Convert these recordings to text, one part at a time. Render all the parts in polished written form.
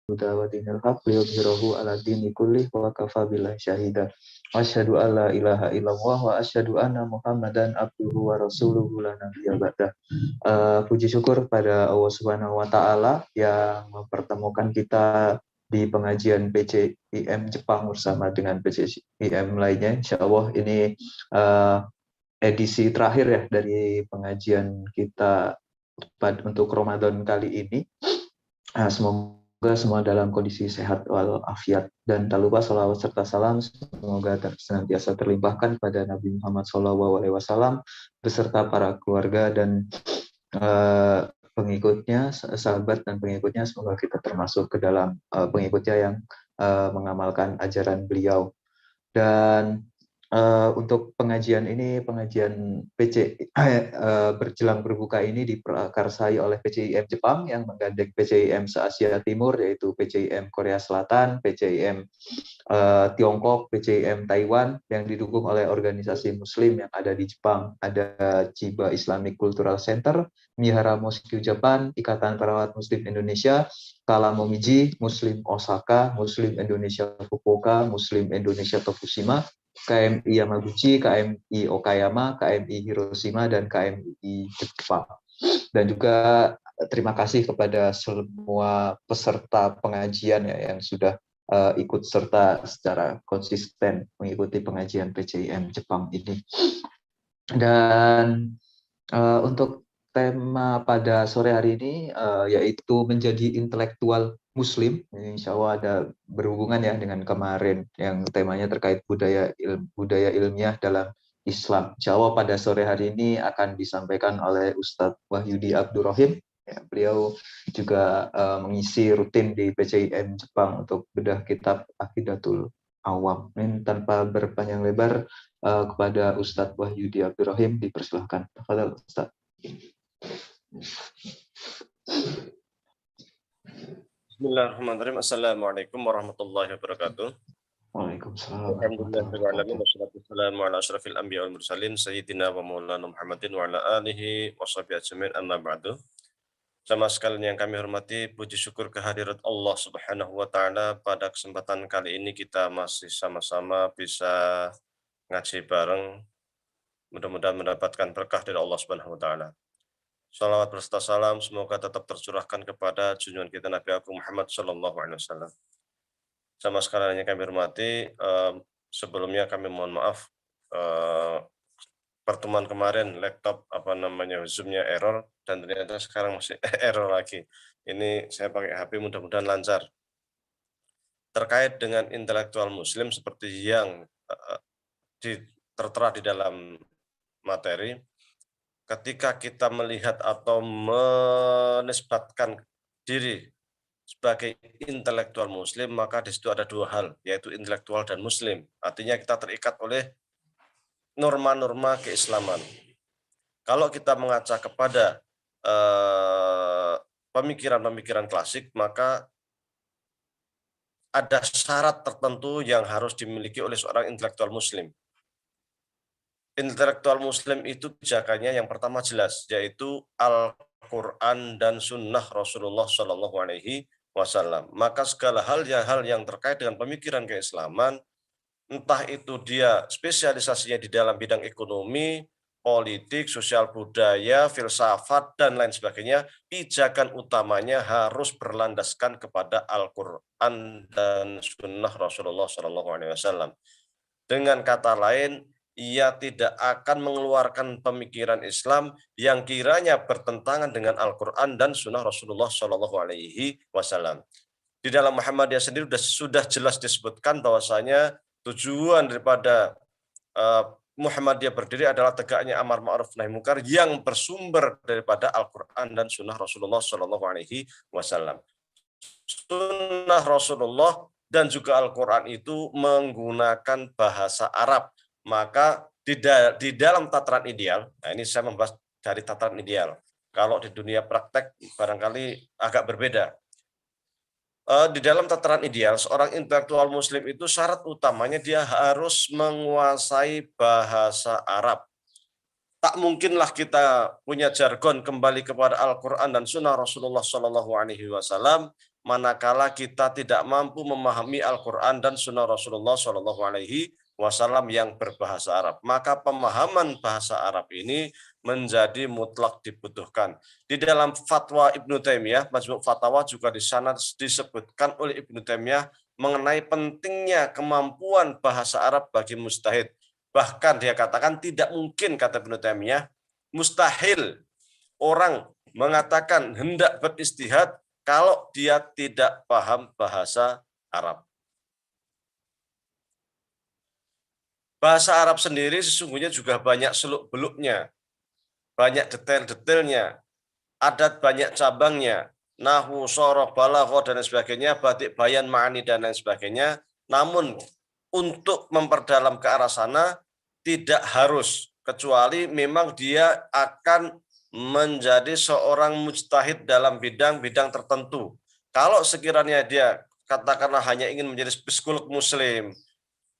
huda wa dinil haq liyudhhirahu 'ala dini kullih wa kafa billahi syahida. Asyhadu alla ilaha illallah wa asyhadu anna Muhammadan abduhu wa rasuluhu la nabiyya ba'dah. Puji syukur pada Allah Subhanahu wa taala yang mempertemukan kita di pengajian PCIM Jepang bersama dengan PCIM lainnya. Insyaallah ini edisi terakhir ya dari pengajian kita untuk Ramadan kali ini. Semoga semua dalam kondisi sehat walafiat, dan tak lupa salawat serta salam semoga senantiasa terlimpahkan pada Nabi Muhammad SAW beserta para keluarga dan pengikutnya, sahabat dan pengikutnya. Semoga kita termasuk ke dalam pengikutnya yang mengamalkan ajaran beliau. Dan untuk pengajian ini, pengajian berjelang berbuka ini diprakarsai oleh PCIM Jepang yang menggandeng PCIM se-Asia Timur, yaitu PCIM Korea Selatan, PCIM Tiongkok, PCIM Taiwan, yang didukung oleh organisasi Muslim yang ada di Jepang. Ada Chiba Islamic Cultural Center, Mihara Mosque Japan, Ikatan Perawat Muslim Indonesia, Kala Momiji, Muslim Osaka, Muslim Indonesia Fukuoka, Muslim Indonesia Tokushima, KMI Yamaguchi, KMI Okayama, KMI Hiroshima, dan KMI Jepang. Dan juga terima kasih kepada semua peserta pengajian ya, yang sudah ikut serta secara konsisten mengikuti pengajian PCIM Jepang ini. Dan untuk tema pada sore hari ini yaitu menjadi intelektual Muslim. Insya Allah ada berhubungan ya dengan kemarin yang temanya terkait budaya ilmiah dalam Islam. Insya Allah pada sore hari ini akan disampaikan oleh Ustadz Wahyudi Abdurrahim. Ya, beliau juga mengisi rutin di PCIM Jepang untuk bedah kitab Aqidatul Awam. Ini tanpa berpanjang lebar kepada Ustadz Wahyudi Abdurrahim dipersilahkan. Tafadhal Ustadz. Bismillahirrahmanirrahim. Assalamualaikum warahmatullahi wabarakatuh. Waalaikumsalam. Alhamdulillahirabbil wassalatu wassalamu ala asyrafil anbiya wal mursalin sayyidina wa maulana Muhammadin wa ala alihi washabihi ajmain, amma ba'du. Sama sekalian yang kami hormati, puji syukur kehadirat Allah Subhanahu wa taala. Pada kesempatan kali ini kita masih sama-sama bisa ngaji bareng. Mudah-mudahan mendapatkan berkah dari Allah Subhanahu wa taala. Salawat berserta salam semoga tetap tercurahkan kepada junjungan kita Nabi Agung Muhammad Sallallahu Alaihi Wasallam. Sama sekalian yang kami hormati, sebelumnya kami mohon maaf, pertemuan kemarin laptop Zoom-nya error, dan ternyata sekarang masih error lagi. Ini saya pakai HP, mudah-mudahan lancar. Terkait dengan intelektual Muslim seperti yang tertera di dalam materi, ketika kita melihat atau menisbatkan diri sebagai intelektual Muslim, maka di situ ada dua hal, yaitu intelektual dan Muslim. Artinya kita terikat oleh norma-norma keislaman. Kalau kita mengaca kepada pemikiran-pemikiran klasik, maka ada syarat tertentu yang harus dimiliki oleh seorang intelektual Muslim. Intelektual Muslim itu pijakannya yang pertama jelas, yaitu Al-Quran dan Sunnah Rasulullah Shallallahu Alaihi Wasallam. Maka segala hal yang terkait dengan pemikiran keislaman, entah itu dia spesialisasinya di dalam bidang ekonomi, politik, sosial budaya, filsafat, dan lain sebagainya, pijakan utamanya harus berlandaskan kepada Al-Quran dan Sunnah Rasulullah Shallallahu Alaihi Wasallam. Dengan kata lain, ia tidak akan mengeluarkan pemikiran Islam yang kiranya bertentangan dengan Al-Quran dan Sunnah Rasulullah Shallallahu Alaihi Wasallam. Di dalam Muhammadiyah sendiri sudah jelas disebutkan bahwasanya tujuan daripada Muhammadiyah berdiri adalah tegaknya amar ma'ruf nahi munkar yang bersumber daripada Al-Quran dan Sunnah Rasulullah Shallallahu Alaihi Wasallam. Sunnah Rasulullah dan juga Al-Quran itu menggunakan bahasa Arab. Maka di dalam tataran ideal, nah ini saya membahas dari tataran ideal. Kalau di dunia praktek barangkali agak berbeda. Di dalam tataran ideal, seorang intelektual Muslim itu syarat utamanya dia harus menguasai bahasa Arab. Tak mungkinlah kita punya jargon kembali kepada Al-Quran dan Sunnah Rasulullah Shallallahu Alaihi Wasallam manakala kita tidak mampu memahami Al-Quran dan Sunnah Rasulullah Shallallahu Alaihi Wasallam yang berbahasa Arab. Maka pemahaman bahasa Arab ini menjadi mutlak dibutuhkan. Di dalam fatwa Ibnu Taimiyah, Majmu' Fatawa juga di sana disebutkan oleh Ibnu Taimiyah mengenai pentingnya kemampuan bahasa Arab bagi mujtahid. Bahkan dia katakan tidak mungkin, kata Ibnu Taimiyah, mustahil orang mengatakan hendak beristihad kalau dia tidak paham bahasa Arab. Bahasa Arab sendiri sesungguhnya juga banyak seluk-beluknya, banyak detail-detailnya, adat banyak cabangnya, nahwu, soroh, balaghah, dan lain sebagainya, batik, bayan, ma'ani, dan lain sebagainya. Namun untuk memperdalam ke arah sana tidak harus, kecuali memang dia akan menjadi seorang mujtahid dalam bidang-bidang tertentu. Kalau sekiranya dia katakanlah hanya ingin menjadi psikolog muslim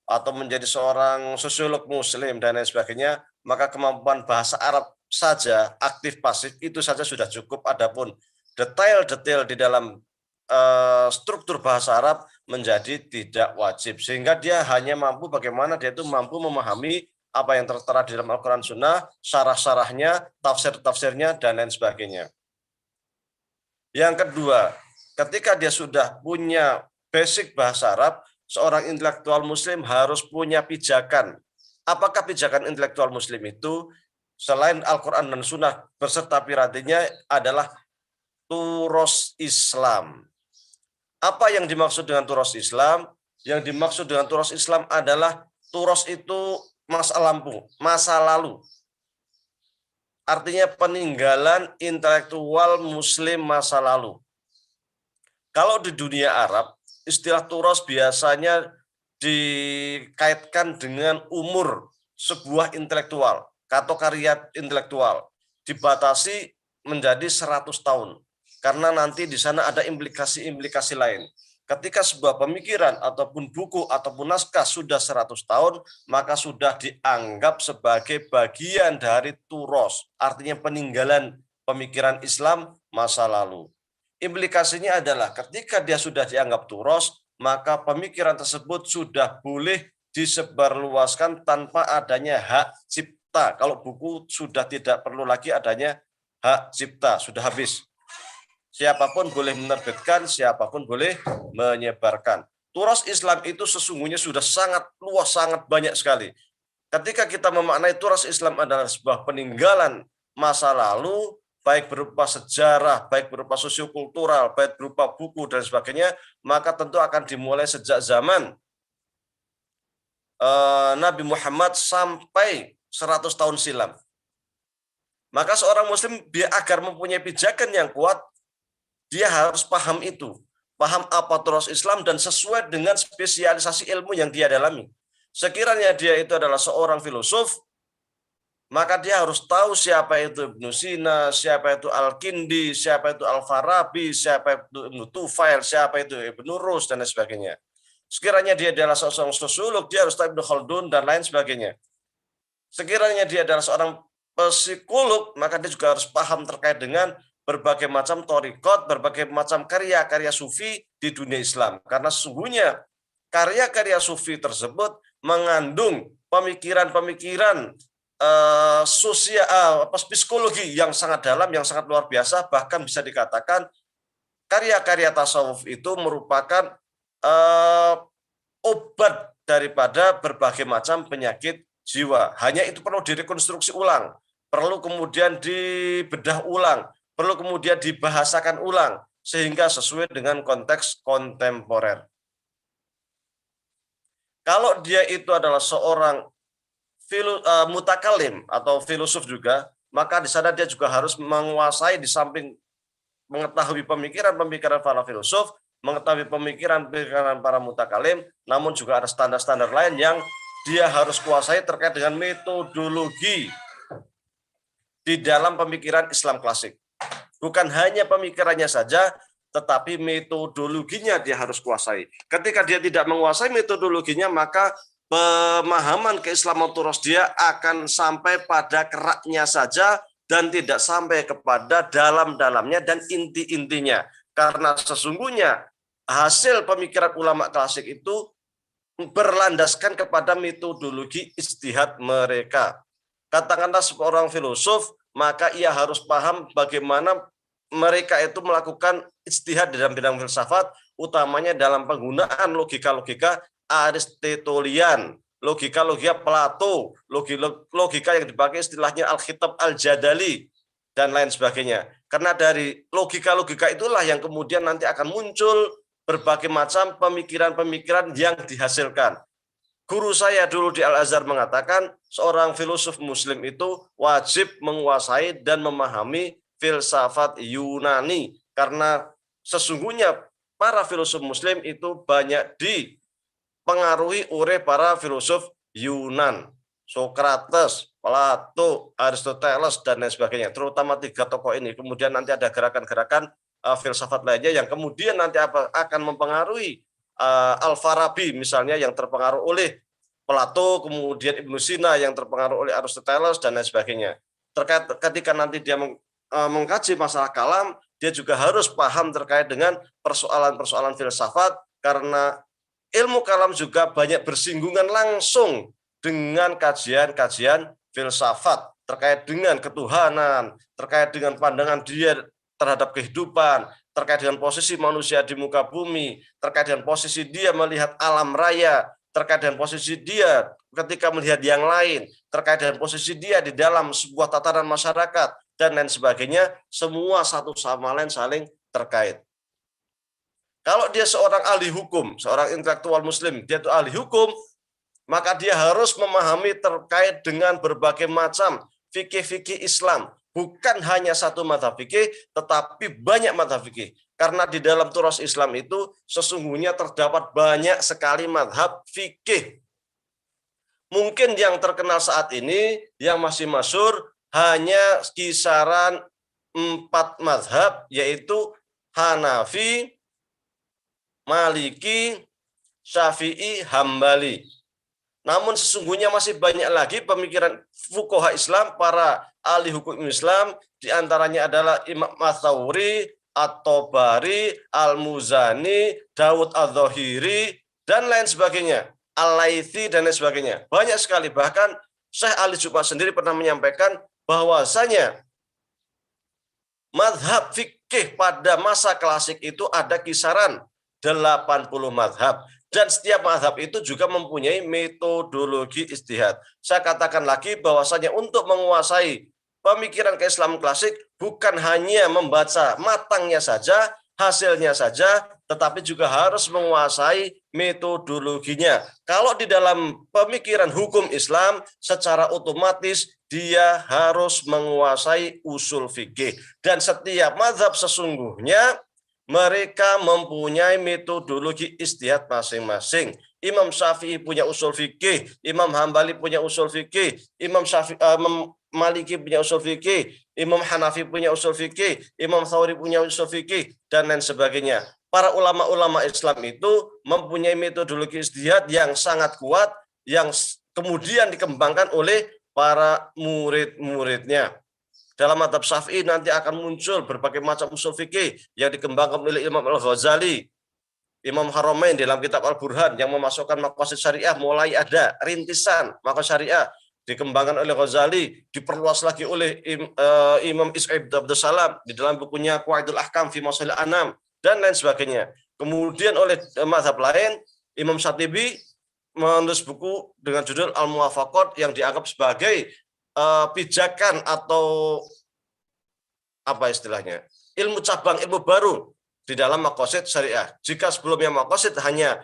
atau menjadi seorang sosiolog muslim dan lain sebagainya, maka kemampuan bahasa Arab saja, aktif pasif itu saja sudah cukup. Adapun detail-detail di dalam struktur bahasa Arab menjadi tidak wajib, sehingga dia hanya mampu bagaimana dia itu mampu memahami apa yang tertera di dalam Al-Quran Sunnah, syarah-syarahnya, tafsir-tafsirnya, dan lain sebagainya. Yang kedua, ketika dia sudah punya basic bahasa Arab, seorang intelektual muslim harus punya pijakan. Apakah pijakan intelektual muslim itu? Selain Al-Quran dan Sunnah beserta pirantinya adalah turos Islam. Apa yang dimaksud dengan turos Islam? Yang dimaksud dengan turos Islam adalah turos itu masa lalu. Artinya peninggalan intelektual muslim masa lalu. Kalau di dunia Arab, istilah turos biasanya dikaitkan dengan umur sebuah intelektual atau karya intelektual. Dibatasi menjadi 100 tahun. Karena nanti di sana ada implikasi-implikasi lain. Ketika sebuah pemikiran ataupun buku ataupun naskah sudah 100 tahun, maka sudah dianggap sebagai bagian dari turos, artinya peninggalan pemikiran Islam masa lalu. Implikasinya adalah ketika dia sudah dianggap turos, maka pemikiran tersebut sudah boleh disebarluaskan tanpa adanya hak cipta. Kalau buku sudah tidak perlu lagi adanya hak cipta, sudah habis. Siapapun boleh menerbitkan, siapapun boleh menyebarkan. Turas Islam itu sesungguhnya sudah sangat luas, sangat banyak sekali. Ketika kita memaknai turas Islam adalah sebuah peninggalan masa lalu, baik berupa sejarah, baik berupa sosiokultural, baik berupa buku dan sebagainya, maka tentu akan dimulai sejak zaman Nabi Muhammad sampai 100 tahun silam. Maka seorang muslim agar mempunyai pijakan yang kuat, dia harus paham itu, paham apa turas Islam dan sesuai dengan spesialisasi ilmu yang dia dalami. Sekiranya dia itu adalah seorang filosof, maka dia harus tahu siapa itu Ibnu Sina, siapa itu Al-Kindi, siapa itu Al-Farabi, siapa itu Ibnu Tufail, siapa itu Ibnu Rus, dan lain sebagainya. Sekiranya dia adalah seorang sosiolog, dia harus tahu Ibnu Khaldun, dan lain sebagainya. Sekiranya dia adalah seorang psikolog, maka dia juga harus paham terkait dengan berbagai macam thariqat, berbagai macam karya-karya sufi di dunia Islam. Karena sesungguhnya karya-karya sufi tersebut mengandung pemikiran-pemikiran sosial, psikologi yang sangat dalam, yang sangat luar biasa. Bahkan bisa dikatakan karya-karya tasawuf itu merupakan obat daripada berbagai macam penyakit jiwa. Hanya itu perlu direkonstruksi ulang, perlu kemudian dibedah ulang, perlu kemudian dibahasakan ulang sehingga sesuai dengan konteks kontemporer. Kalau dia itu adalah seorang mutakalim atau filosof juga, maka di sana dia juga harus menguasai, di samping mengetahui pemikiran-pemikiran para filosof, mengetahui pemikiran-pemikiran para mutakalim, namun juga ada standar-standar lain yang dia harus kuasai terkait dengan metodologi di dalam pemikiran Islam klasik. Bukan hanya pemikirannya saja, tetapi metodologinya dia harus kuasai. Ketika dia tidak menguasai metodologinya, maka pemahaman keislaman turas dia akan sampai pada keraknya saja dan tidak sampai kepada dalam-dalamnya dan inti-intinya. Karena sesungguhnya hasil pemikiran ulama klasik itu berlandaskan kepada metodologi ijtihad mereka. Katakanlah seorang filosof, maka ia harus paham bagaimana mereka itu melakukan ijtihad dalam bidang filsafat, utamanya dalam penggunaan logika-logika Aristotelian, logika-logika Plato, logika yang dipakai istilahnya Al-Khitab Al-Jadali, dan lain sebagainya. Karena dari logika-logika itulah yang kemudian nanti akan muncul berbagai macam pemikiran-pemikiran yang dihasilkan. Guru saya dulu di Al-Azhar mengatakan seorang filosof muslim itu wajib menguasai dan memahami filsafat Yunani, karena sesungguhnya para filosof muslim itu banyak dipengaruhi oleh para filosof Yunan, Sokrates, Plato, Aristoteles, dan lain sebagainya, terutama 3 tokoh ini. Kemudian nanti ada gerakan-gerakan filsafat lainnya yang kemudian nanti akan mempengaruhi Al-Farabi misalnya yang terpengaruh oleh Plato, kemudian Ibnu Sina yang terpengaruh oleh Aristoteles, dan lain sebagainya. Terkait ketika nanti dia mengkaji masalah kalam, dia juga harus paham terkait dengan persoalan-persoalan filsafat, karena ilmu kalam juga banyak bersinggungan langsung dengan kajian-kajian filsafat terkait dengan ketuhanan, terkait dengan pandangan dia terhadap kehidupan, terkait dengan posisi manusia di muka bumi, terkait dengan posisi dia melihat alam raya, terkait dengan posisi dia ketika melihat yang lain, terkait dengan posisi dia di dalam sebuah tatanan masyarakat, dan lain sebagainya, semua satu sama lain saling terkait. Kalau dia seorang ahli hukum, seorang intelektual muslim, dia itu ahli hukum, maka dia harus memahami terkait dengan berbagai macam fikih-fikih Islam. Bukan hanya satu mazhab fikih, tetapi banyak mazhab fikih. Karena di dalam turas Islam itu sesungguhnya terdapat banyak sekali mazhab fikih. Mungkin yang terkenal saat ini, yang masih masyhur, hanya kisaran 4 mazhab, yaitu Hanafi, Maliki, Syafi'i, Hambali. Namun sesungguhnya masih banyak lagi pemikiran fuqaha Islam, para ahli hukum Islam, diantaranya adalah Imam Ats-Tsauri, At-Tabari, Al-Muzani, Daud Adz-Dzahiri, dan lain sebagainya, Al-Laitsi, dan lain sebagainya. Banyak sekali, bahkan Syekh Ali Jumat sendiri pernah menyampaikan bahwasanya mazhab fikih pada masa klasik itu ada kisaran 80 mazhab. Dan setiap mazhab itu juga mempunyai metodologi ijtihad. Saya katakan lagi bahwasanya untuk menguasai pemikiran keislaman klasik bukan hanya membaca matangnya saja, hasilnya saja, tetapi juga harus menguasai metodologinya. Kalau di dalam pemikiran hukum Islam, secara otomatis dia harus menguasai usul fikih. Dan setiap mazhab sesungguhnya mereka mempunyai metodologi ijtihad masing-masing. Imam Syafi'i punya usul fikih, Imam Hambali punya usul fikih, Imam Maliki punya usul fikih, Imam Hanafi punya usul fikih, Imam Tsauri punya usul fikih, dan lain sebagainya. Para ulama-ulama Islam itu mempunyai metodologi ijtihad yang sangat kuat, yang kemudian dikembangkan oleh para murid-muridnya. Dalam mazhab Syafi'i nanti akan muncul berbagai macam usul fikih yang dikembangkan oleh Imam Al-Ghazali, Imam Haramain dalam kitab Al-Burhan yang memasukkan maqasid syariah, mulai ada rintisan maqasid syariah dikembangkan oleh Ghazali, diperluas lagi oleh Imam Ishaq Abdus Salam di dalam bukunya Qawaidul Ahkam fi Masalihil Anam, dan lain sebagainya. Kemudian oleh mazhab lain, Imam Syatibi menulis buku dengan judul Al-Muwafaqat yang dianggap sebagai pijakan atau apa istilahnya, ilmu cabang, ilmu baru di dalam maqasid syariah. Jika sebelumnya maqasid hanya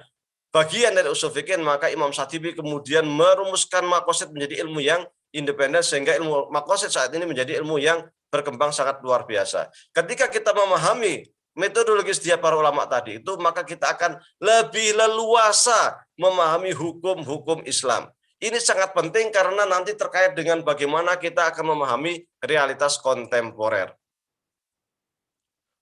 bagian dari usul fikih, maka Imam Syatibi kemudian merumuskan maqasid menjadi ilmu yang independen, sehingga ilmu maqasid saat ini menjadi ilmu yang berkembang sangat luar biasa. Ketika kita memahami metodologi setiap para ulama tadi itu, maka kita akan lebih leluasa memahami hukum-hukum Islam. Ini sangat penting karena nanti terkait dengan bagaimana kita akan memahami realitas kontemporer.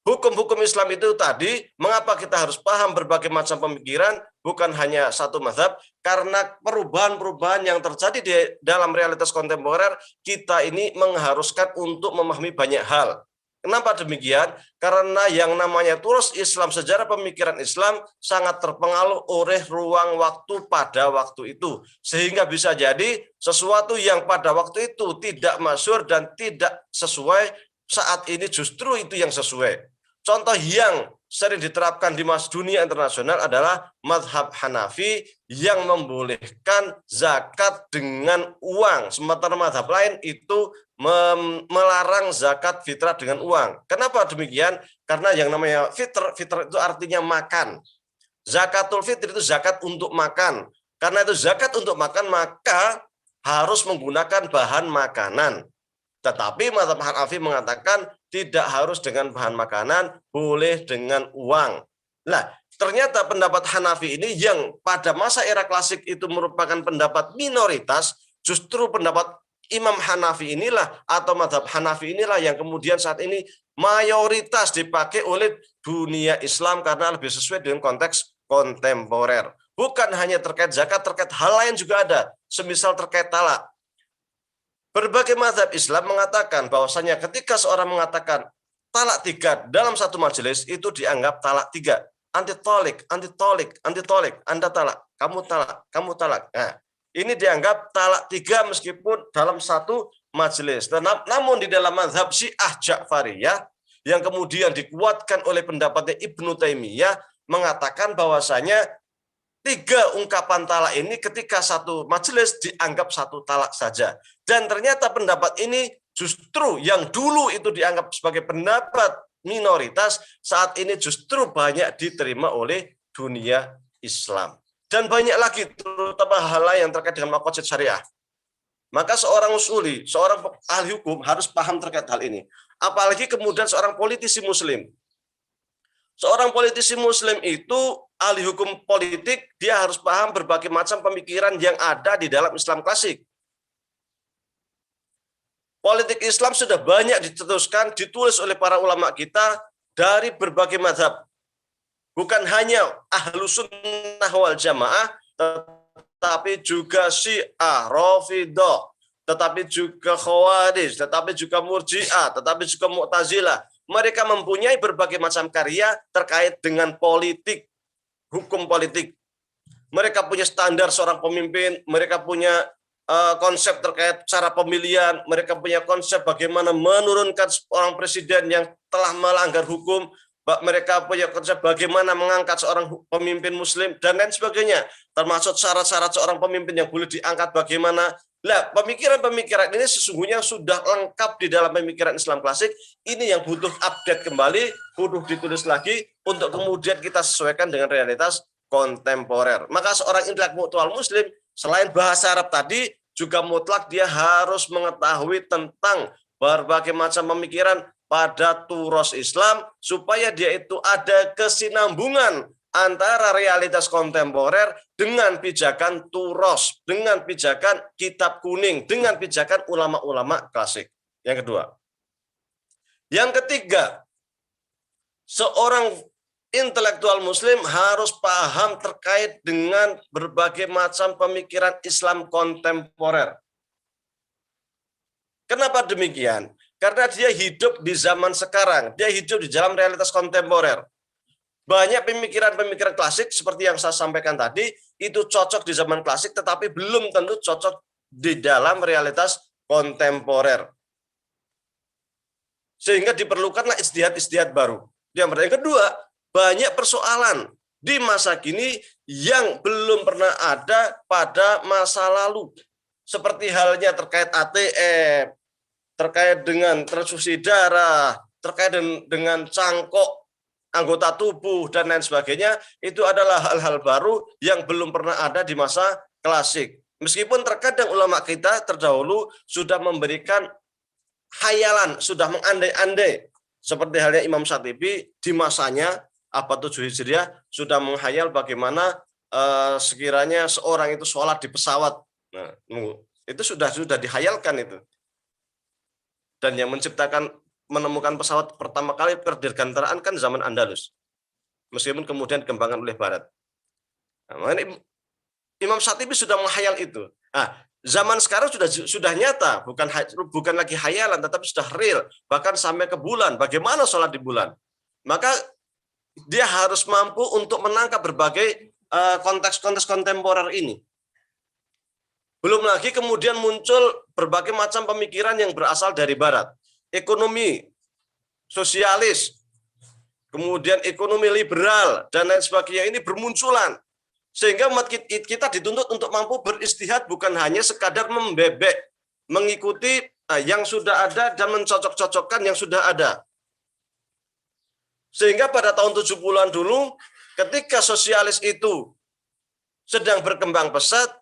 Hukum-hukum Islam itu tadi, mengapa kita harus paham berbagai macam pemikiran, bukan hanya satu mazhab, karena perubahan-perubahan yang terjadi di dalam realitas kontemporer, kita ini mengharuskan untuk memahami banyak hal. Kenapa demikian? Karena yang namanya turos Islam, sejarah pemikiran Islam sangat terpengaruh oleh ruang waktu pada waktu itu. Sehingga bisa jadi sesuatu yang pada waktu itu tidak masyhur dan tidak sesuai, saat ini justru itu yang sesuai. Contoh yang sering diterapkan di dunia internasional adalah mazhab Hanafi yang membolehkan zakat dengan uang. Sementara mazhab lain itu melarang zakat fitrah dengan uang. Kenapa demikian? Karena yang namanya fitrah itu artinya makan. Zakatul fitr itu zakat untuk makan. Karena itu zakat untuk makan, maka harus menggunakan bahan makanan. Tetapi mazhab Hanafi mengatakan tidak harus dengan bahan makanan, boleh dengan uang. Nah, ternyata pendapat Hanafi ini yang pada masa era klasik itu merupakan pendapat minoritas, justru pendapat Imam Hanafi inilah atau mazhab Hanafi inilah yang kemudian saat ini mayoritas dipakai oleh dunia Islam karena lebih sesuai dengan konteks kontemporer. Bukan hanya terkait zakat, terkait hal lain juga ada, semisal terkait talak. Berbagai mazhab Islam mengatakan bahwasanya ketika seorang mengatakan talak 3 dalam satu majelis itu dianggap talak 3. Anti tolik, Anda talak, kamu talak, kamu talak. Nah, ini dianggap talak 3 meskipun dalam satu majelis. Namun di dalam mazhab Syiah Ja'fariyah yang kemudian dikuatkan oleh pendapatnya Ibnu Taimiyah mengatakan bahwasanya 3 ungkapan talak ini ketika satu majelis dianggap satu talak saja. Dan ternyata pendapat ini justru yang dulu itu dianggap sebagai pendapat minoritas, saat ini justru banyak diterima oleh dunia Islam. Dan banyak lagi, terutama hal lain yang terkait dengan maqasid syariah. Maka seorang usuli, seorang ahli hukum harus paham terkait hal ini. Apalagi kemudian seorang politisi muslim. Seorang politisi muslim itu ahli hukum politik, dia harus paham berbagai macam pemikiran yang ada di dalam Islam klasik. Politik Islam sudah banyak dituliskan, ditulis oleh para ulama kita dari berbagai mazhab. Bukan hanya Ahlus Sunnah wal Jamaah, tetapi juga Syiah, Rafidhah, tetapi juga Khawarij, tetapi juga Murji'ah, tetapi juga Mu'tazilah. Mereka mempunyai berbagai macam karya terkait dengan politik, hukum politik. Mereka punya standar seorang pemimpin, mereka punya konsep terkait cara pemilihan, mereka punya konsep bagaimana menurunkan seorang presiden yang telah melanggar hukum, mereka punya konsep bagaimana mengangkat seorang pemimpin muslim, dan lain sebagainya. Termasuk syarat-syarat seorang pemimpin yang boleh diangkat bagaimana. Nah, pemikiran-pemikiran ini sesungguhnya sudah lengkap di dalam pemikiran Islam klasik. Ini yang butuh update kembali, butuh ditulis lagi untuk kemudian kita sesuaikan dengan realitas kontemporer. Maka seorang intelektual muslim selain bahasa Arab tadi, juga mutlak dia harus mengetahui tentang berbagai macam pemikiran pada turos Islam, supaya dia itu ada kesinambungan antara realitas kontemporer dengan pijakan turos, dengan pijakan kitab kuning, dengan pijakan ulama-ulama klasik. Yang kedua. Yang ketiga, seorang intelektual muslim harus paham terkait dengan berbagai macam pemikiran Islam kontemporer. Kenapa demikian? Karena dia hidup di zaman sekarang, dia hidup di dalam realitas kontemporer. Banyak pemikiran-pemikiran klasik seperti yang saya sampaikan tadi, itu cocok di zaman klasik tetapi belum tentu cocok di dalam realitas kontemporer. Sehingga diperlukanlah ijtihad-ijtihad baru. Yang kedua, banyak persoalan di masa kini yang belum pernah ada pada masa lalu. Seperti halnya terkait ATM, terkait dengan transfusi darah, terkait dengan cangkok anggota tubuh, dan lain sebagainya. Itu adalah hal-hal baru yang belum pernah ada di masa klasik. Meskipun terkadang ulama kita terdahulu sudah memberikan khayalan, sudah mengandai-andai. Seperti halnya Imam Syatibi di masanya, abad 7 Hijriah, sudah menghayal bagaimana sekiranya seorang itu sholat di pesawat. Nah, itu sudah dihayalkan itu. Dan yang menemukan pesawat pertama kali dirgantaraan kan zaman Andalus. Meskipun kemudian dikembangkan oleh Barat. Nah, Imam Syatibi sudah menghayal itu. Nah, Zaman sekarang sudah nyata, bukan lagi hayalan, tetapi sudah real, bahkan sampai ke bulan. Bagaimana sholat di bulan? Maka dia harus mampu untuk menangkap berbagai konteks-konteks kontemporer ini. Belum lagi kemudian muncul berbagai macam pemikiran yang berasal dari Barat. Ekonomi, sosialis, kemudian ekonomi liberal, dan lain sebagainya ini bermunculan. Sehingga umat kita dituntut untuk mampu beristihad, bukan hanya sekadar membebek, mengikuti yang sudah ada dan mencocok-cocokkan yang sudah ada. Sehingga pada tahun 70-an dulu, ketika sosialis itu sedang berkembang pesat,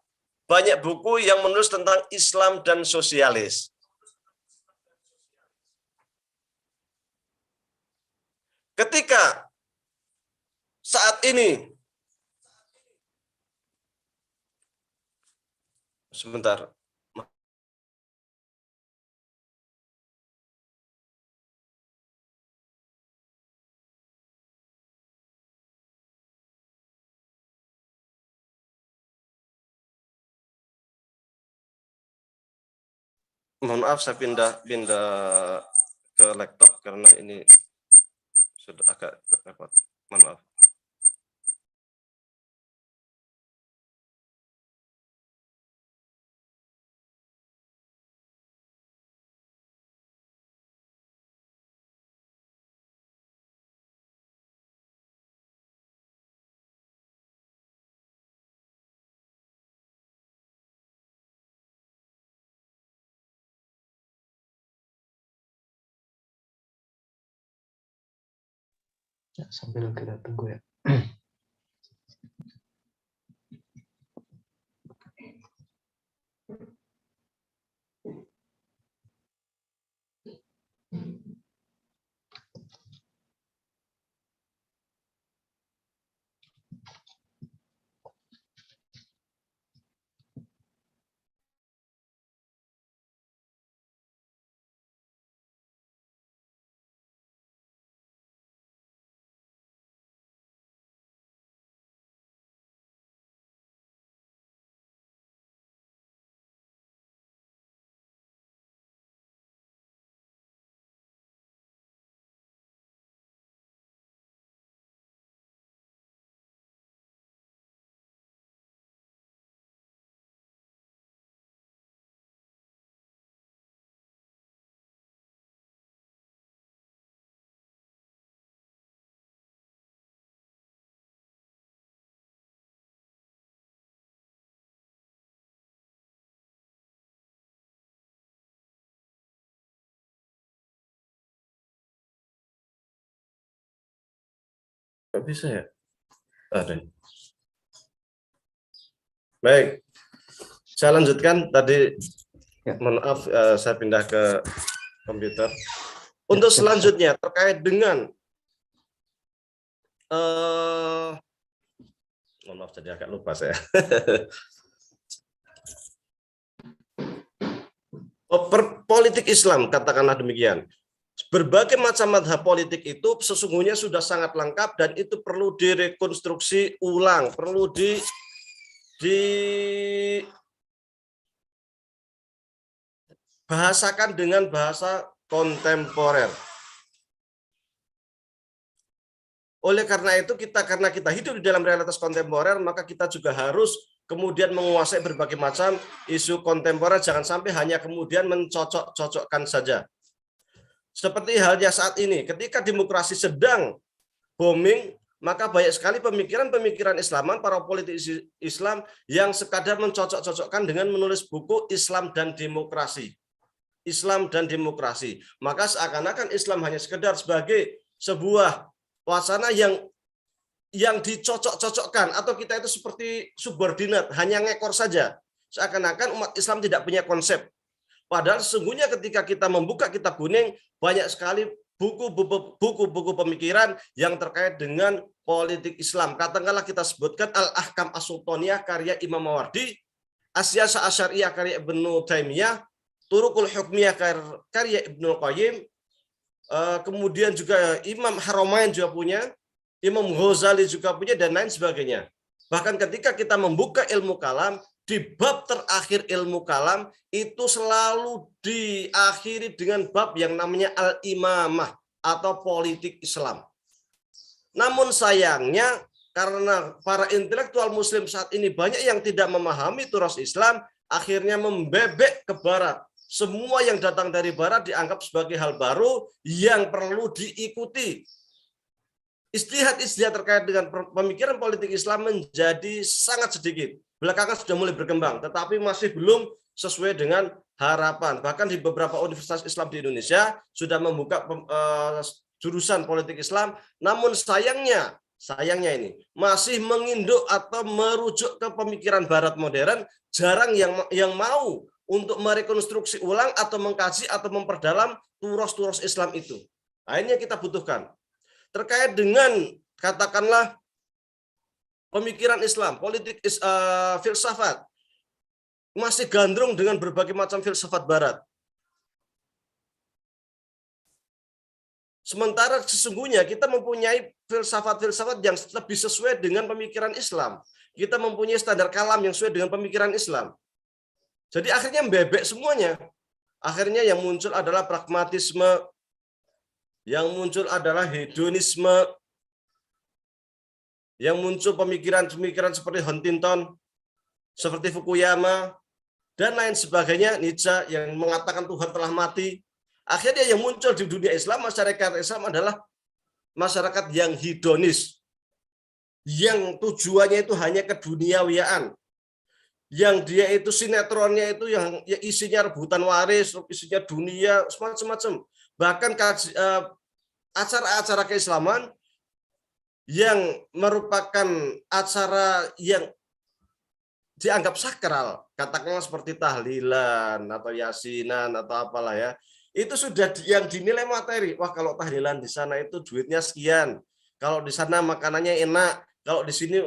banyak buku yang menulis tentang Islam dan sosialis. Ketika saat ini, sebentar, mohon maaf saya pindah ke laptop karena ini sudah agak repot. Mohon maaf. Ya, sambil kita tunggu ya. Nggak bisa ya? Ada. Baik, saya lanjutkan tadi. Ya. Mohon maaf, saya pindah ke komputer. Untuk selanjutnya terkait dengan mohon maaf tadi agak lupa saya. Politik Islam, katakanlah demikian. Berbagai macam mazhab politik itu sesungguhnya sudah sangat lengkap dan itu perlu direkonstruksi ulang, perlu dibahasakan dengan bahasa kontemporer. Oleh karena itu karena kita hidup di dalam realitas kontemporer, maka kita juga harus kemudian menguasai berbagai macam isu kontemporer, jangan sampai hanya kemudian mencocok-cocokkan saja. Seperti halnya saat ini, ketika demokrasi sedang booming, maka banyak sekali pemikiran-pemikiran Islaman, para politisi Islam yang sekadar mencocok-cocokkan dengan menulis buku Islam dan Demokrasi. Islam dan Demokrasi. Maka seakan-akan Islam hanya sekedar sebagai sebuah wacana yang dicocok-cocokkan, atau kita itu seperti subordinat, hanya ngekor saja. Seakan-akan umat Islam tidak punya konsep. Padahal sesungguhnya ketika kita membuka kitab kuning, banyak sekali buku-buku pemikiran yang terkait dengan politik Islam. Katakanlah kita sebutkan Al-Ahkam As-Sultaniyah karya Imam Mawardi, As-Siyasah Asy'ariyah karya Ibnu Taimiyah, Turuqul Hukmiyah karya Ibnu Qayyim, kemudian juga Imam Haramain juga punya, Imam Ghazali juga punya, dan lain sebagainya. Bahkan ketika kita membuka ilmu kalam, di bab terakhir ilmu kalam itu selalu diakhiri dengan bab yang namanya al-imamah atau politik Islam. Namun sayangnya karena para intelektual muslim saat ini banyak yang tidak memahami turas Islam, akhirnya membebek ke barat. Semua yang datang dari barat dianggap sebagai hal baru yang perlu diikuti. Ijtihad-ijtihad terkait dengan pemikiran politik Islam menjadi sangat sedikit. Belakangan sudah mulai berkembang, tetapi masih belum sesuai dengan harapan. Bahkan di beberapa universitas Islam di Indonesia sudah membuka jurusan politik Islam, namun sayangnya ini masih menginduk atau merujuk ke pemikiran barat modern, jarang yang mau untuk merekonstruksi ulang atau mengkaji atau memperdalam turos-turos Islam itu. Nah, ini yang kita butuhkan. Terkait dengan katakanlah pemikiran Islam, politik filsafat, masih gandrung dengan berbagai macam filsafat barat. Sementara sesungguhnya kita mempunyai filsafat-filsafat yang lebih sesuai dengan pemikiran Islam. Kita mempunyai standar kalam yang sesuai dengan pemikiran Islam. Jadi akhirnya membebek semuanya. Akhirnya yang muncul adalah pragmatisme, yang muncul adalah hedonisme, yang muncul pemikiran-pemikiran seperti Huntington, seperti Fukuyama, dan lain sebagainya, Nietzsche yang mengatakan Tuhan telah mati. Akhirnya yang muncul di dunia Islam, masyarakat Islam adalah masyarakat yang hedonis, yang tujuannya itu hanya keduniawiaan, yang dia itu sinetronnya itu yang isinya rebutan waris, isinya dunia, semacam-macam. Bahkan acara-acara keislaman yang merupakan acara yang dianggap sakral, katakanlah seperti tahlilan atau yasinan atau apalah ya, itu sudah yang dinilai materi. Wah, kalau tahlilan di sana itu duitnya sekian, kalau di sana makanannya enak, kalau di sini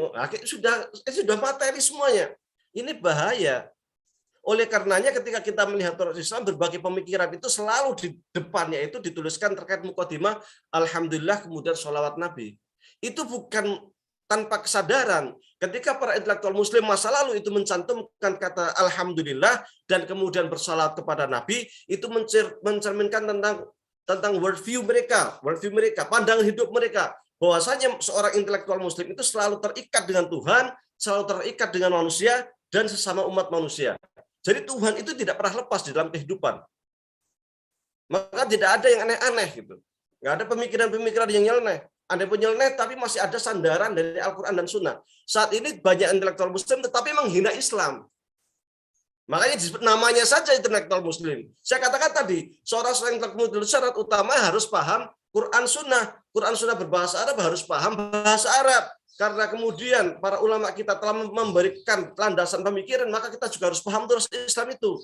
sudah materi semuanya. Ini bahaya. Oleh karenanya ketika kita melihat turas Islam, berbagai pemikiran itu selalu di depannya itu dituliskan terkait mukadimah alhamdulillah kemudian sholawat Nabi. Itu bukan tanpa kesadaran. Ketika para intelektual muslim masa lalu itu mencantumkan kata alhamdulillah dan kemudian bersalawat kepada Nabi, itu mencerminkan tentang worldview mereka, pandangan hidup mereka, bahwasanya seorang intelektual muslim itu selalu terikat dengan Tuhan, selalu terikat dengan manusia dan sesama umat manusia. Jadi Tuhan itu tidak pernah lepas di dalam kehidupan. Maka tidak ada yang aneh-aneh gitu. Nggak ada pemikiran-pemikiran yang nyeleneh. Ada pun nyeleneh tapi masih ada sandaran dari Al-Quran dan Sunnah. Saat ini banyak intelektual muslim tetapi menghina Islam. Makanya disebut namanya saja intelektual muslim. Saya katakan tadi, seorang intelektual muslim syarat utama harus paham Quran Sunnah. Quran Sunnah berbahasa Arab harus paham bahasa Arab. Karena kemudian para ulama kita telah memberikan landasan pemikiran, maka kita juga harus paham terus Islam itu.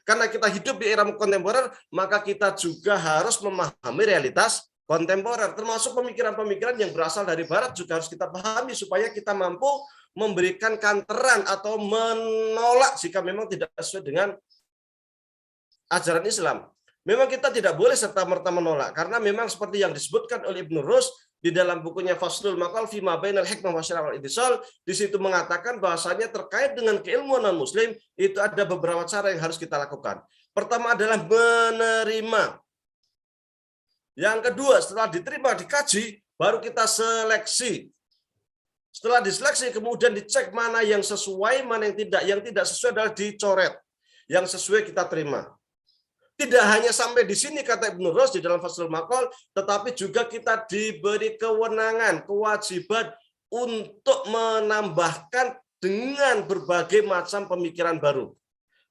Karena kita hidup di era kontemporer, maka kita juga harus memahami realitas kontemporer, termasuk pemikiran-pemikiran yang berasal dari Barat juga harus kita pahami supaya kita mampu memberikan counteran atau menolak jika memang tidak sesuai dengan ajaran Islam. Memang kita tidak boleh serta-merta menolak, karena memang seperti yang disebutkan oleh Ibnu Rus di dalam bukunya Faslul Maqal fi ma bainal hikmah wa syar'i wal ittisal, di situ mengatakan bahwasanya terkait dengan keilmuan non-muslim itu ada beberapa cara yang harus kita lakukan. Pertama adalah menerima. Yang kedua, setelah diterima, dikaji, baru kita seleksi. Setelah diseleksi, kemudian dicek mana yang sesuai, mana yang tidak. Yang tidak sesuai adalah dicoret. Yang sesuai kita terima. Tidak hanya sampai di sini kata Ibnu Rus di dalam Faslul Maqal, tetapi juga kita diberi kewenangan, kewajiban untuk menambahkan dengan berbagai macam pemikiran baru.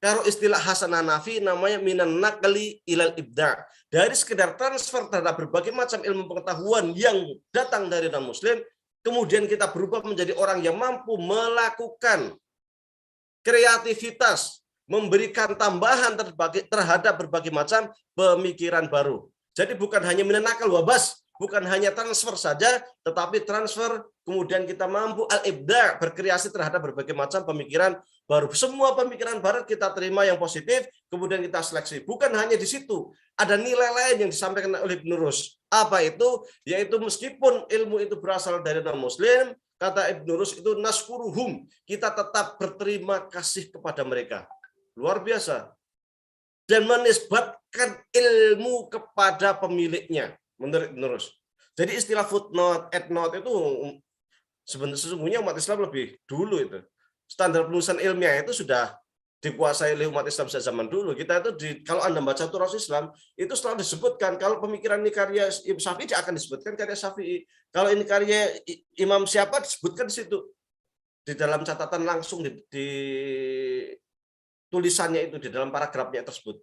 Kalau istilah Hasan Hanafi namanya minan naqli ilal ibda'. Dari sekedar transfer terhadap berbagai macam ilmu pengetahuan yang datang dari non-muslim, kemudian kita berubah menjadi orang yang mampu melakukan kreativitas, memberikan tambahan terhadap berbagai macam pemikiran baru. Jadi bukan hanya minanakal wabas, bukan hanya transfer saja, tetapi transfer kemudian kita mampu al-ibda', berkreasi terhadap berbagai macam pemikiran baru. Semua pemikiran barat kita terima yang positif, kemudian kita seleksi. Bukan hanya di situ, ada nilai lain yang disampaikan oleh Ibnu Rus. Apa itu? Yaitu meskipun ilmu itu berasal dari non-muslim, kata Ibnu Rus itu naskuruhum, kita tetap berterima kasih kepada mereka. Luar biasa. Dan menisbatkan ilmu kepada pemiliknya, menurut Ibnu Rus. Jadi istilah footnote, endnote itu sesungguhnya umat Islam lebih dulu itu. Standar penulisan ilmiah itu sudah dikuasai oleh umat Islam sejak zaman dulu. Kita itu kalau Anda baca Turas Islam itu selalu disebutkan kalau pemikiran ini karya Imam Syafi'i akan disebutkan karya Syafi'i. Kalau ini karya Imam siapa disebutkan di situ. Di dalam catatan langsung di tulisannya itu di dalam paragrafnya tersebut.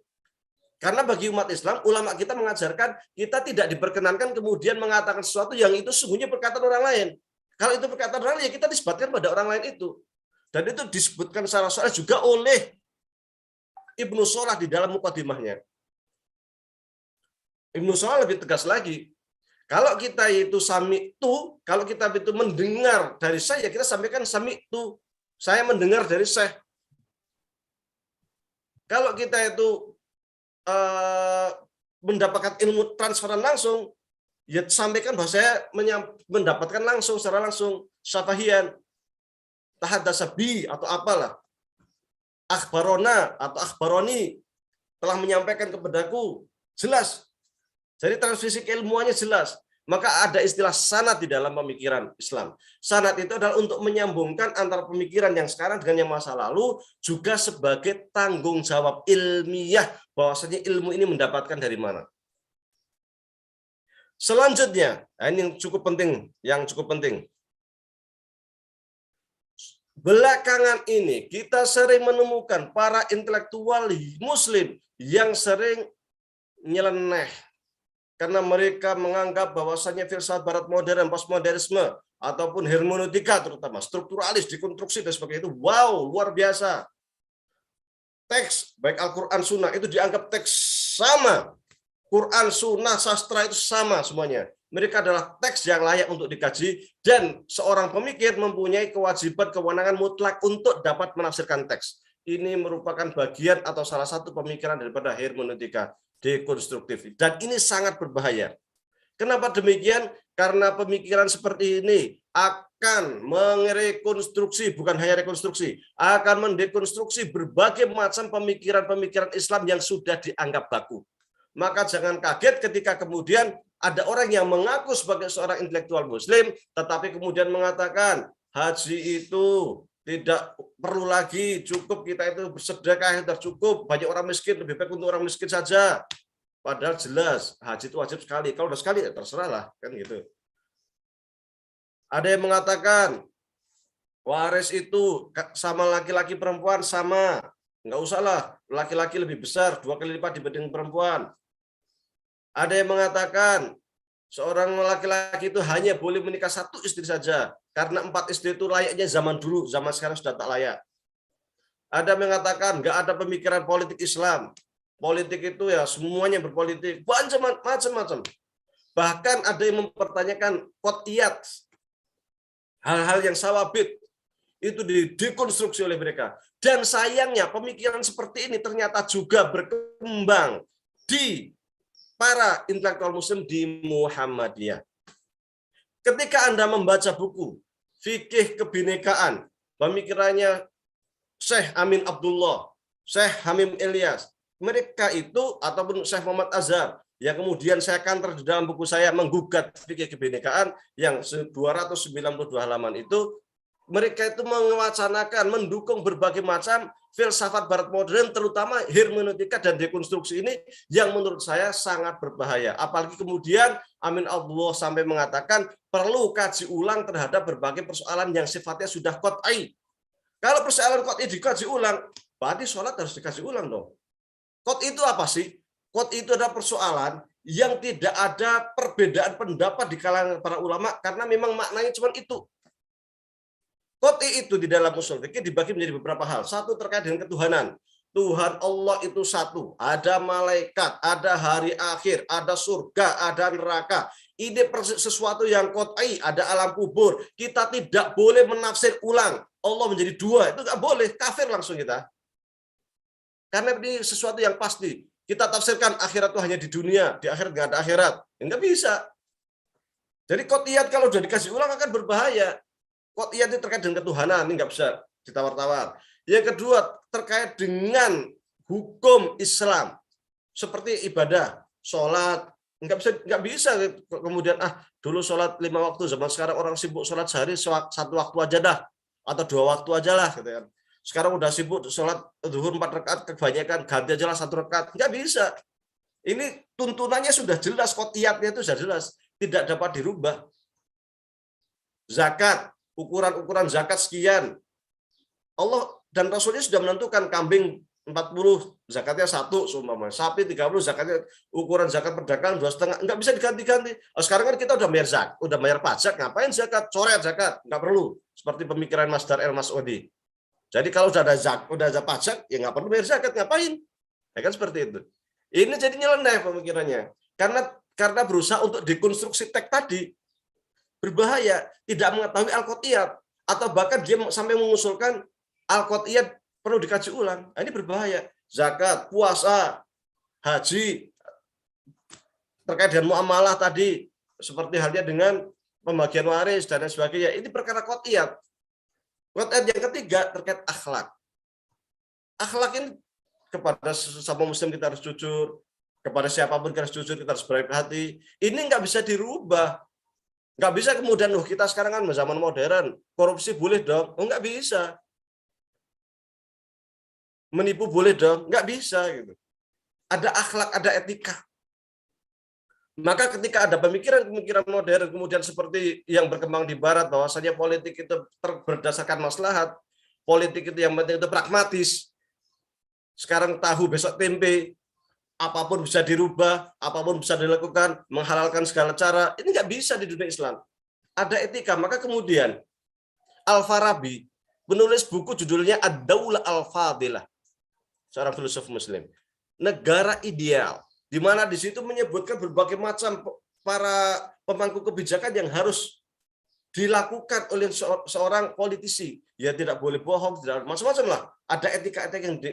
Karena bagi umat Islam, ulama kita mengajarkan kita tidak diperkenankan kemudian mengatakan sesuatu yang itu sesungguhnya perkataan orang lain. Kalau itu perkataan orang lain, ya kita disebutkan pada orang lain itu. Dan itu disebutkan secara soal juga oleh Ibnu Salah di dalam mukadimahnya. Ibnu Salah lebih tegas lagi. Kalau kita itu sami'tu, kalau kita itu mendengar dari saya, kita sampaikan sami'tu. Saya mendengar dari saya. Kalau kita itu mendapatkan ilmu transferan langsung, ya sampaikan bahwa saya mendapatkan langsung secara langsung syafahian, tahaddatsa bi atau apalah, akhbarona atau akhbaroni telah menyampaikan kepadaku, jelas. Jadi transmisi keilmuannya jelas. Maka ada istilah sanad di dalam pemikiran Islam. Sanad itu adalah untuk menyambungkan antara pemikiran yang sekarang dengan yang masa lalu, juga sebagai tanggung jawab ilmiah bahwasanya ilmu ini mendapatkan dari mana. Selanjutnya, ini yang cukup penting. Belakangan ini kita sering menemukan para intelektual Muslim yang sering nyeleneh karena mereka menganggap bahwasannya filsafat barat modern, postmodernisme ataupun hermeneutika terutama strukturalis, dekonstruksi dan sebagainya itu wow, luar biasa. Teks baik Al-Qur'an Sunnah itu dianggap teks sama. Quran, Sunnah, sastra itu sama semuanya. Mereka adalah teks yang layak untuk dikaji dan seorang pemikir mempunyai kewajiban kewenangan mutlak untuk dapat menafsirkan teks. Ini merupakan bagian atau salah satu pemikiran daripada hermeneutika dekonstruktif. Dan ini sangat berbahaya. Kenapa demikian? Karena pemikiran seperti ini akan merekonstruksi, bukan hanya rekonstruksi, akan mendekonstruksi berbagai macam pemikiran-pemikiran Islam yang sudah dianggap baku. Maka jangan kaget ketika kemudian ada orang yang mengaku sebagai seorang intelektual Muslim, tetapi kemudian mengatakan haji itu tidak perlu lagi, cukup kita itu bersedekah sudah cukup, banyak orang miskin, lebih baik untuk orang miskin saja. Padahal jelas haji itu wajib sekali. Kalau udah sekali ya terserah lah, kan gitu. Ada yang mengatakan waris itu sama laki-laki perempuan sama, nggak usah lah, laki-laki lebih besar 2 kali lipat dibanding perempuan. Ada yang mengatakan seorang laki-laki itu hanya boleh menikah 1 istri saja karena 4 istri itu layaknya zaman dulu, zaman sekarang sudah tak layak. Ada yang mengatakan nggak ada pemikiran politik Islam. Politik itu ya semuanya berpolitik, macam-macam. Bahkan ada yang mempertanyakan qot'iyat, hal-hal yang sawabit itu didekonstruksi oleh mereka. Dan sayangnya pemikiran seperti ini ternyata juga berkembang di para intelektual Muslim di Muhammadiyah. Ketika Anda membaca buku Fikih Kebinekaan, pemikirannya Syekh Amin Abdullah, Syekh Hamim Ilyas, mereka itu ataupun Syekh Muhammad Azhar yang kemudian saya kantor di dalam buku saya menggugat Fikih Kebinekaan yang 292 halaman itu, mereka itu mewacanakan, mendukung berbagai macam filsafat barat modern, terutama hermeneutika dan dekonstruksi ini yang menurut saya sangat berbahaya. Apalagi kemudian Amin Abdullah sampai mengatakan perlu kaji ulang terhadap berbagai persoalan yang sifatnya sudah qot'i. Kalau persoalan qot'i dikaji ulang, berarti sholat harus dikaji ulang dong. Qot'i itu apa sih? Qot'i itu adalah persoalan yang tidak ada perbedaan pendapat di kalangan para ulama karena memang maknanya cuma itu. Qot'i itu di dalam usul fikih dibagi menjadi beberapa hal. Satu terkait dengan ketuhanan. Tuhan Allah itu satu. Ada malaikat, ada hari akhir, ada surga, ada neraka. Ini sesuatu yang qot'i, ada alam kubur. Kita tidak boleh menafsir ulang. Allah menjadi 2, itu nggak boleh. Kafir langsung kita. Karena ini sesuatu yang pasti. Kita tafsirkan akhirat itu hanya di dunia, di akhirat nggak ada akhirat. Nggak bisa. Jadi qot'iyat kalau sudah dikasih ulang akan berbahaya. Qat'iyah itu terkait dengan ketuhanan, ini nggak bisa ditawar-tawar. Yang kedua, terkait dengan hukum Islam, seperti ibadah, sholat, nggak bisa kemudian dulu sholat 5 waktu, zaman sekarang orang sibuk sholat sehari 1 waktu aja dah, atau 2 waktu aja lah, gitu kan. Sekarang udah sibuk sholat zuhur 4 rakaat, kebanyakan ganti aja lah 1 rakaat, nggak bisa. Ini tuntunannya sudah jelas, qat'iyatnya itu sudah jelas, tidak dapat dirubah. Zakat, ukuran zakat sekian. Allah dan Rasulnya sudah menentukan, kambing 40 zakatnya 1 seumpama, sapi 30 zakatnya, ukuran zakat perdagangan 2,5, nggak bisa diganti-ganti. Sekarang kan kita udah bayar zakat, udah bayar pajak, ngapain zakat? Coret zakat, nggak perlu. Seperti pemikiran Mas Dar El Mas'udi. Jadi kalau udah ada pajak, ya nggak perlu bayar zakat, ngapain? Ya kan seperti itu. Ini jadi nyeleneh pemikirannya. Karena berusaha untuk dekonstruksi teks tadi. Berbahaya, tidak mengetahui al-qat'iyat, atau bahkan dia sampai mengusulkan al-qat'iyat perlu dikaji ulang. Ini berbahaya. Zakat, puasa, haji, terkait dengan muamalah tadi, seperti halnya dengan pembagian waris dan lain sebagainya. Ini perkara qat'iyat. Qat'iyat yang ketiga terkait akhlak. Akhlak ini kepada sesama muslim kita harus jujur, kepada siapapun kita harus jujur, kita harus baik hati. Ini nggak bisa dirubah. Nggak bisa kemudian, kita sekarang kan zaman modern, korupsi boleh dong. Nggak bisa. Menipu boleh dong. Nggak bisa. Gitu. Ada akhlak, ada etika. Maka ketika ada pemikiran-pemikiran modern, kemudian seperti yang berkembang di barat, bahwasanya politik itu berdasarkan maslahat, politik itu yang penting itu pragmatis, sekarang tahu besok tempe, apapun bisa dirubah, apapun bisa dilakukan, menghalalkan segala cara, ini nggak bisa di dunia Islam. Ada etika. Maka kemudian Al-Farabi menulis buku judulnya Ad-Daulah Al-Fadilah, seorang filsuf muslim, negara ideal, di mana di situ menyebutkan berbagai macam para pemangku kebijakan yang harus dilakukan oleh seorang politisi. Ya tidak boleh bohong, tidak macam-macam lah. Ada etika-etika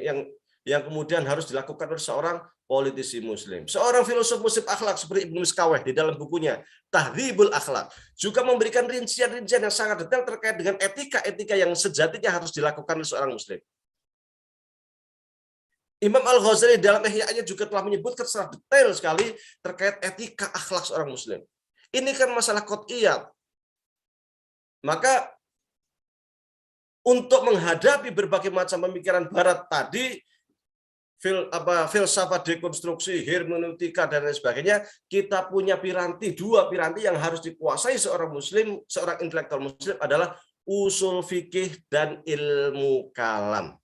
yang kemudian harus dilakukan oleh seorang politisi muslim. Seorang filosof muslim akhlak seperti Ibnu Miskaweh di dalam bukunya Tahribul Akhlak juga memberikan rincian-rincian yang sangat detail terkait dengan etika-etika yang sejatinya harus dilakukan oleh seorang muslim. Imam Al-Ghazali dalam Ihya-nya juga telah menyebutkan secara detail sekali terkait etika akhlak seorang muslim. Ini kan masalah qat'iyat. Maka untuk menghadapi berbagai macam pemikiran barat tadi, filsafat dekonstruksi, hermeneutika dan lain sebagainya, kita punya dua piranti yang harus dikuasai seorang muslim, seorang intelektual muslim adalah usul fikih dan ilmu kalam.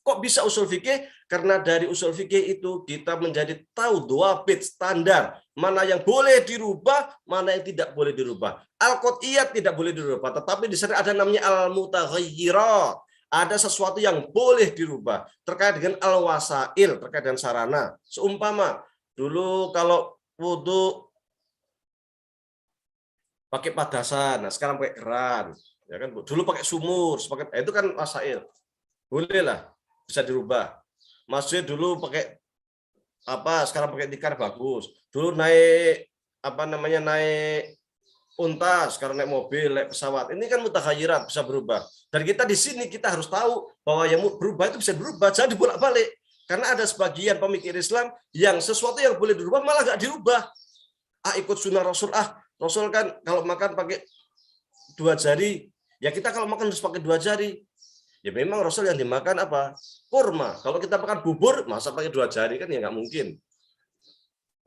Kok bisa usul fikih? Karena dari usul fikih itu kita menjadi tahu dhawabit standar, mana yang boleh dirubah, mana yang tidak boleh dirubah. Al-qat'iyat tidak boleh dirubah, tetapi di sana ada namanya al-mutaghayyirat. Ada sesuatu yang boleh dirubah terkait dengan al-wasail, terkait dengan sarana. Seumpama dulu kalau wudu pakai padasan, nah sekarang pakai keran, ya kan? Dulu pakai sumur, itu kan wasail. Boleh lah, bisa dirubah. Masjid dulu pakai sekarang pakai tikar bagus. Dulu naik naik unta, sekarang naik mobil, naik pesawat. Ini kan mutaghayyirat, bisa berubah. Dan kita di sini kita harus tahu bahwa yang berubah itu bisa berubah, jangan dibolak-balik. Karena ada sebagian pemikir Islam yang sesuatu yang boleh dirubah malah nggak dirubah. Ikut sunnah Rasul, Rasul kan kalau makan pakai 2 jari, ya kita kalau makan harus pakai 2 jari. Ya memang Rasul yang dimakan apa? Kurma. Kalau kita makan bubur, masa pakai 2 jari kan ya nggak mungkin.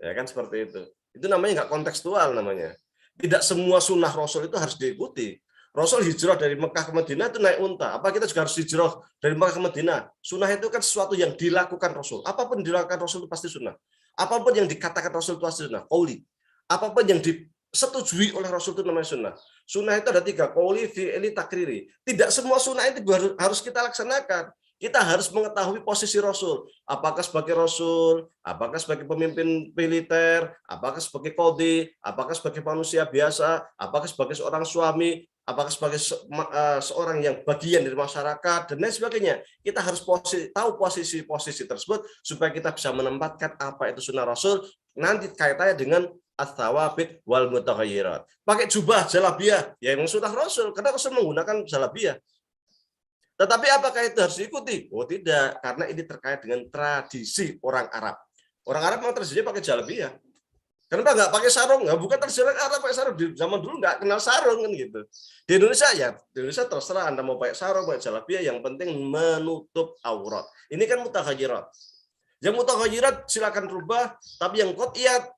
Ya kan seperti itu. Itu namanya nggak kontekstual namanya. Tidak semua sunnah Rasul itu harus diikuti. Rasul hijrah dari Mekah ke Madinah itu naik unta. Apa kita juga harus hijrah dari Mekah ke Madinah? Sunnah itu kan sesuatu yang dilakukan Rasul. Apapun yang dilakukan Rasul itu pasti sunnah. Apapun yang dikatakan Rasul itu pasti sunnah. Qauli. Apapun yang disetujui oleh Rasul itu namanya sunnah. Sunnah itu ada 3, qauli, fi'li, takriri. Tidak semua sunnah itu harus kita laksanakan. Kita harus mengetahui posisi Rasul. Apakah sebagai Rasul, apakah sebagai pemimpin militer, apakah sebagai qadhi, apakah sebagai manusia biasa, apakah sebagai seorang suami, apakah sebagai seorang yang bagian dari masyarakat, dan lain sebagainya. Kita harus tahu posisi-posisi tersebut supaya kita bisa menempatkan apa itu sunnah Rasul, nanti kaitannya dengan ats-tsawabit wal mutaghayyirat. Pakai jubah jalabiyah, ya memang sunnah Rasul, karena Rasul menggunakan jalabiyah. Tetapi apakah itu harus diikuti? Oh tidak, karena ini terkait dengan tradisi orang Arab. Orang Arab memang tradisinya pakai jalabiyah. Kenapa nggak pakai sarung? Nggak, bukan tradisi orang Arab pakai sarung. Di zaman dulu nggak kenal sarung kan gitu. Di Indonesia ya, di Indonesia terserah Anda mau pakai sarung, pakai jalabiyah, yang penting menutup aurat. Ini kan mutaghayyirat. Yang mutaghayyirat silakan rubah, tapi yang qat'iyat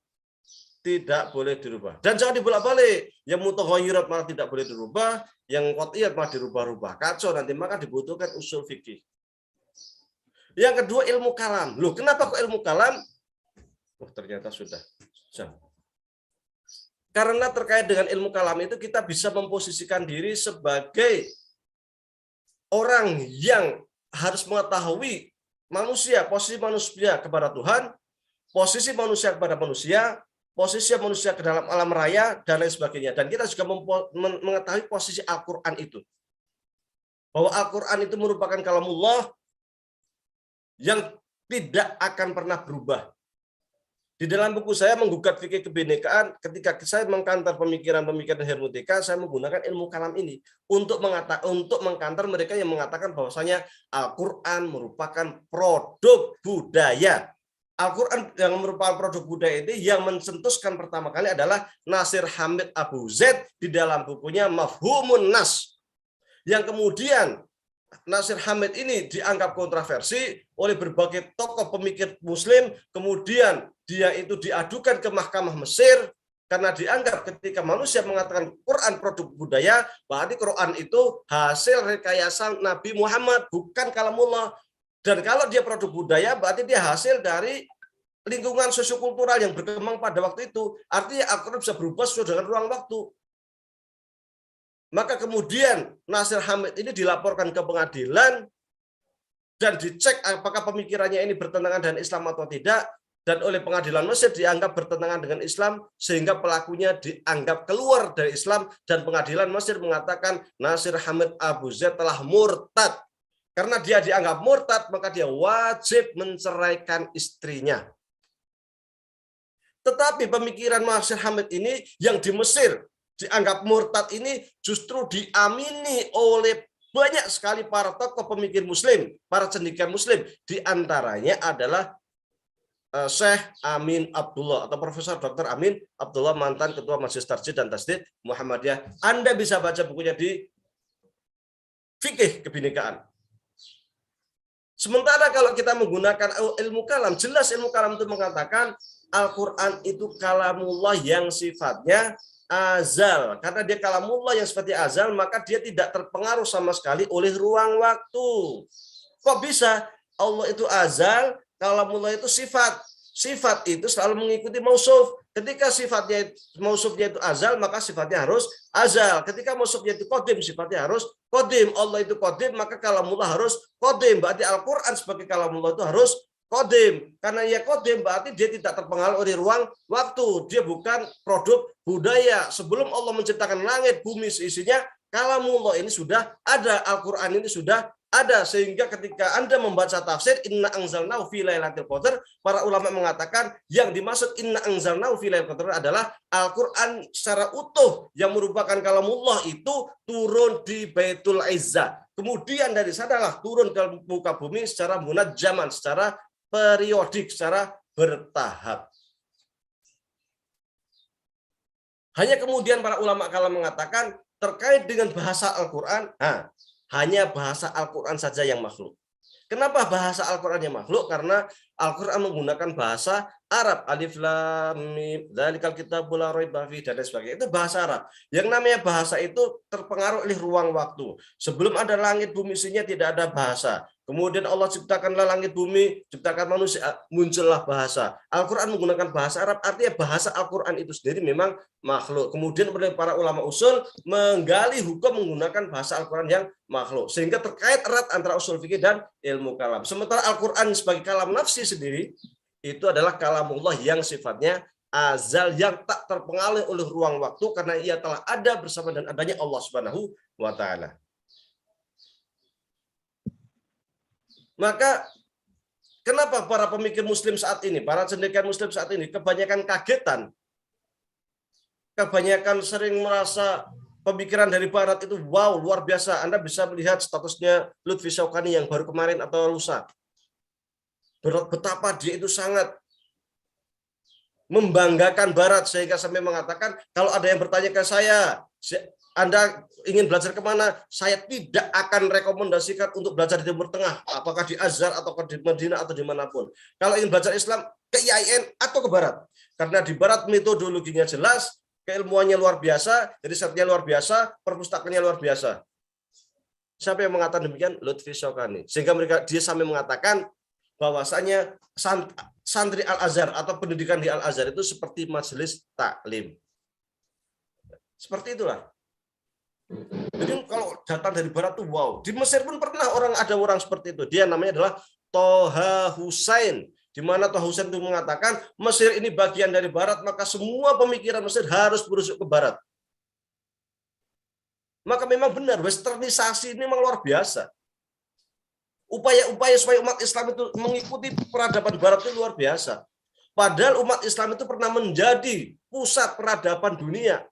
tidak boleh dirubah. Dan jangan dibolak-balik. Yang mutaghayyirat malah tidak boleh dirubah, yang qat'iyat malah dirubah-rubah. Kacau nanti, maka dibutuhkan usul fikih. Yang kedua ilmu kalam. Loh, kenapa kok ilmu kalam? Oh, ternyata sudah. Karena terkait dengan ilmu kalam itu kita bisa memposisikan diri sebagai orang yang harus mengetahui manusia, posisi manusia kepada Tuhan, posisi manusia kepada manusia, posisi manusia ke dalam alam raya, dan lain sebagainya. Dan kita juga mengetahui posisi Al-Quran itu. Bahwa Al-Quran itu merupakan kalamullah yang tidak akan pernah berubah. Di dalam buku saya menggugat fikih kebinekaan, ketika saya mengkantar pemikiran-pemikiran hermeneutika, saya menggunakan ilmu kalam ini untuk mengkantar mereka yang mengatakan bahwasanya Al-Quran merupakan produk budaya. Al-Quran yang merupakan produk budaya ini yang mencetuskan pertama kali adalah Nasir Hamid Abu Zaid di dalam bukunya Mafhumun Nas. Yang kemudian Nasir Hamid ini dianggap kontroversi oleh berbagai tokoh pemikir Muslim, kemudian dia itu diadukan ke Mahkamah Mesir karena dianggap ketika manusia mengatakan Quran produk budaya, berarti Quran itu hasil rekayasa Nabi Muhammad, bukan kalamullah. Dan kalau dia produk budaya, berarti dia hasil dari lingkungan sosiokultural yang berkembang pada waktu itu. Artinya Al-Quran bisa berubah sesuai dengan ruang waktu. Maka kemudian Nasir Hamid ini dilaporkan ke pengadilan dan dicek apakah pemikirannya ini bertentangan dengan Islam atau tidak, dan oleh pengadilan Mesir dianggap bertentangan dengan Islam sehingga pelakunya dianggap keluar dari Islam, dan pengadilan Mesir mengatakan Nasir Hamid Abu Zaid telah murtad. Karena dia dianggap murtad, maka dia wajib menceraikan istrinya. Tetapi pemikiran Nasir Hamid ini yang di Mesir dianggap murtad ini justru diamini oleh banyak sekali para tokoh pemikir Muslim, para cendekiawan Muslim. Di antaranya adalah Syekh Amin Abdullah atau Profesor Dr. Amin Abdullah, mantan Ketua Majelis Tarjih dan Tasdid Muhammadiyah. Anda bisa baca bukunya di Fikih Kebinekaan. Sementara kalau kita menggunakan ilmu kalam, jelas ilmu kalam itu mengatakan Al-Quran itu kalamullah yang sifatnya azal. Karena dia kalamullah yang sifatnya azal, maka dia tidak terpengaruh sama sekali oleh ruang waktu. Kok bisa? Allah itu azal, kalamullah itu sifat. Sifat itu selalu mengikuti mausuf. Ketika sifatnya mausufnya itu azal, maka sifatnya harus azal. Ketika mausufnya itu qadim, sifatnya harus qadim. Allah itu qadim, maka kalamullah harus qadim. Berarti Al-Quran sebagai kalamullah itu harus qadim. Karena ia qadim berarti dia tidak terpengaruh oleh ruang waktu. Dia bukan produk budaya. Sebelum Allah menciptakan langit, bumi seisinya, kalamullah ini sudah ada. Al-Quran ini sudah ada, sehingga ketika Anda membaca tafsir inna anzalnahu fi lailatul qadar, para ulama mengatakan yang dimaksud inna anzalnahu fi lailatul qadar adalah Al-Qur'an secara utuh yang merupakan kalamullah itu turun di Baitul Izzah. Kemudian dari sanalah turun ke muka bumi secara munajjaman, secara periodik, secara bertahap. Hanya kemudian para ulama kalam mengatakan terkait dengan bahasa Al-Qur'an, hanya bahasa Al-Quran saja yang makhluk. Kenapa bahasa Al-Quran yang makhluk? Karena Al-Quran menggunakan bahasa Arab. Alif lam mim, dzalikal kitabul la raiba fihi, dan sebagainya. Itu bahasa Arab. Yang namanya bahasa itu terpengaruh oleh ruang waktu. Sebelum ada langit bumi isinya tidak ada bahasa. Kemudian Allah ciptakanlah langit bumi, ciptakan manusia, muncullah bahasa. Al-Quran menggunakan bahasa Arab, artinya bahasa Al-Quran itu sendiri memang makhluk. Kemudian para ulama usul menggali hukum menggunakan bahasa Al-Quran yang makhluk. Sehingga terkait erat antara usul fikih dan ilmu kalam. Sementara Al-Quran sebagai kalam nafsi sendiri, itu adalah kalamullah yang sifatnya azal, yang tak terpengaruh oleh ruang waktu, karena ia telah ada bersama dan adanya Allah Subhanahu wa Ta'ala. Maka kenapa para pemikir Muslim saat ini, para cendekiawan Muslim saat ini kebanyakan kagetan kebanyakan sering merasa pemikiran dari Barat itu wow, luar biasa. Anda bisa melihat statusnya Lutfi Syawkani yang baru kemarin atau lusa. Betapa dia itu sangat membanggakan Barat sehingga sampai mengatakan kalau ada yang bertanya ke saya, Anda ingin belajar kemana? Saya tidak akan rekomendasikan untuk belajar di Timur Tengah, apakah di Azhar atau di Madinah atau dimanapun. Kalau ingin belajar Islam ke IAIN atau ke Barat, karena di Barat metodologinya jelas, keilmuannya luar biasa, risetnya luar biasa, perpustakaannya luar biasa. Siapa yang mengatakan demikian? Lutfi Syawkani. Sehingga dia sampai mengatakan bahwasanya santri Al-Azhar atau pendidikan di Al-Azhar itu seperti majelis taklim. Seperti itulah. Jadi kalau datang dari Barat tuh wow. Di Mesir pun pernah ada orang seperti itu. Dia namanya adalah Toha Hussein. Di mana Toha Hussein itu mengatakan Mesir ini bagian dari Barat, maka semua pemikiran Mesir harus berujuk ke Barat. Maka memang benar, westernisasi ini memang luar biasa. Upaya-upaya supaya umat Islam itu mengikuti peradaban Barat itu luar biasa. Padahal umat Islam itu pernah menjadi pusat peradaban dunia.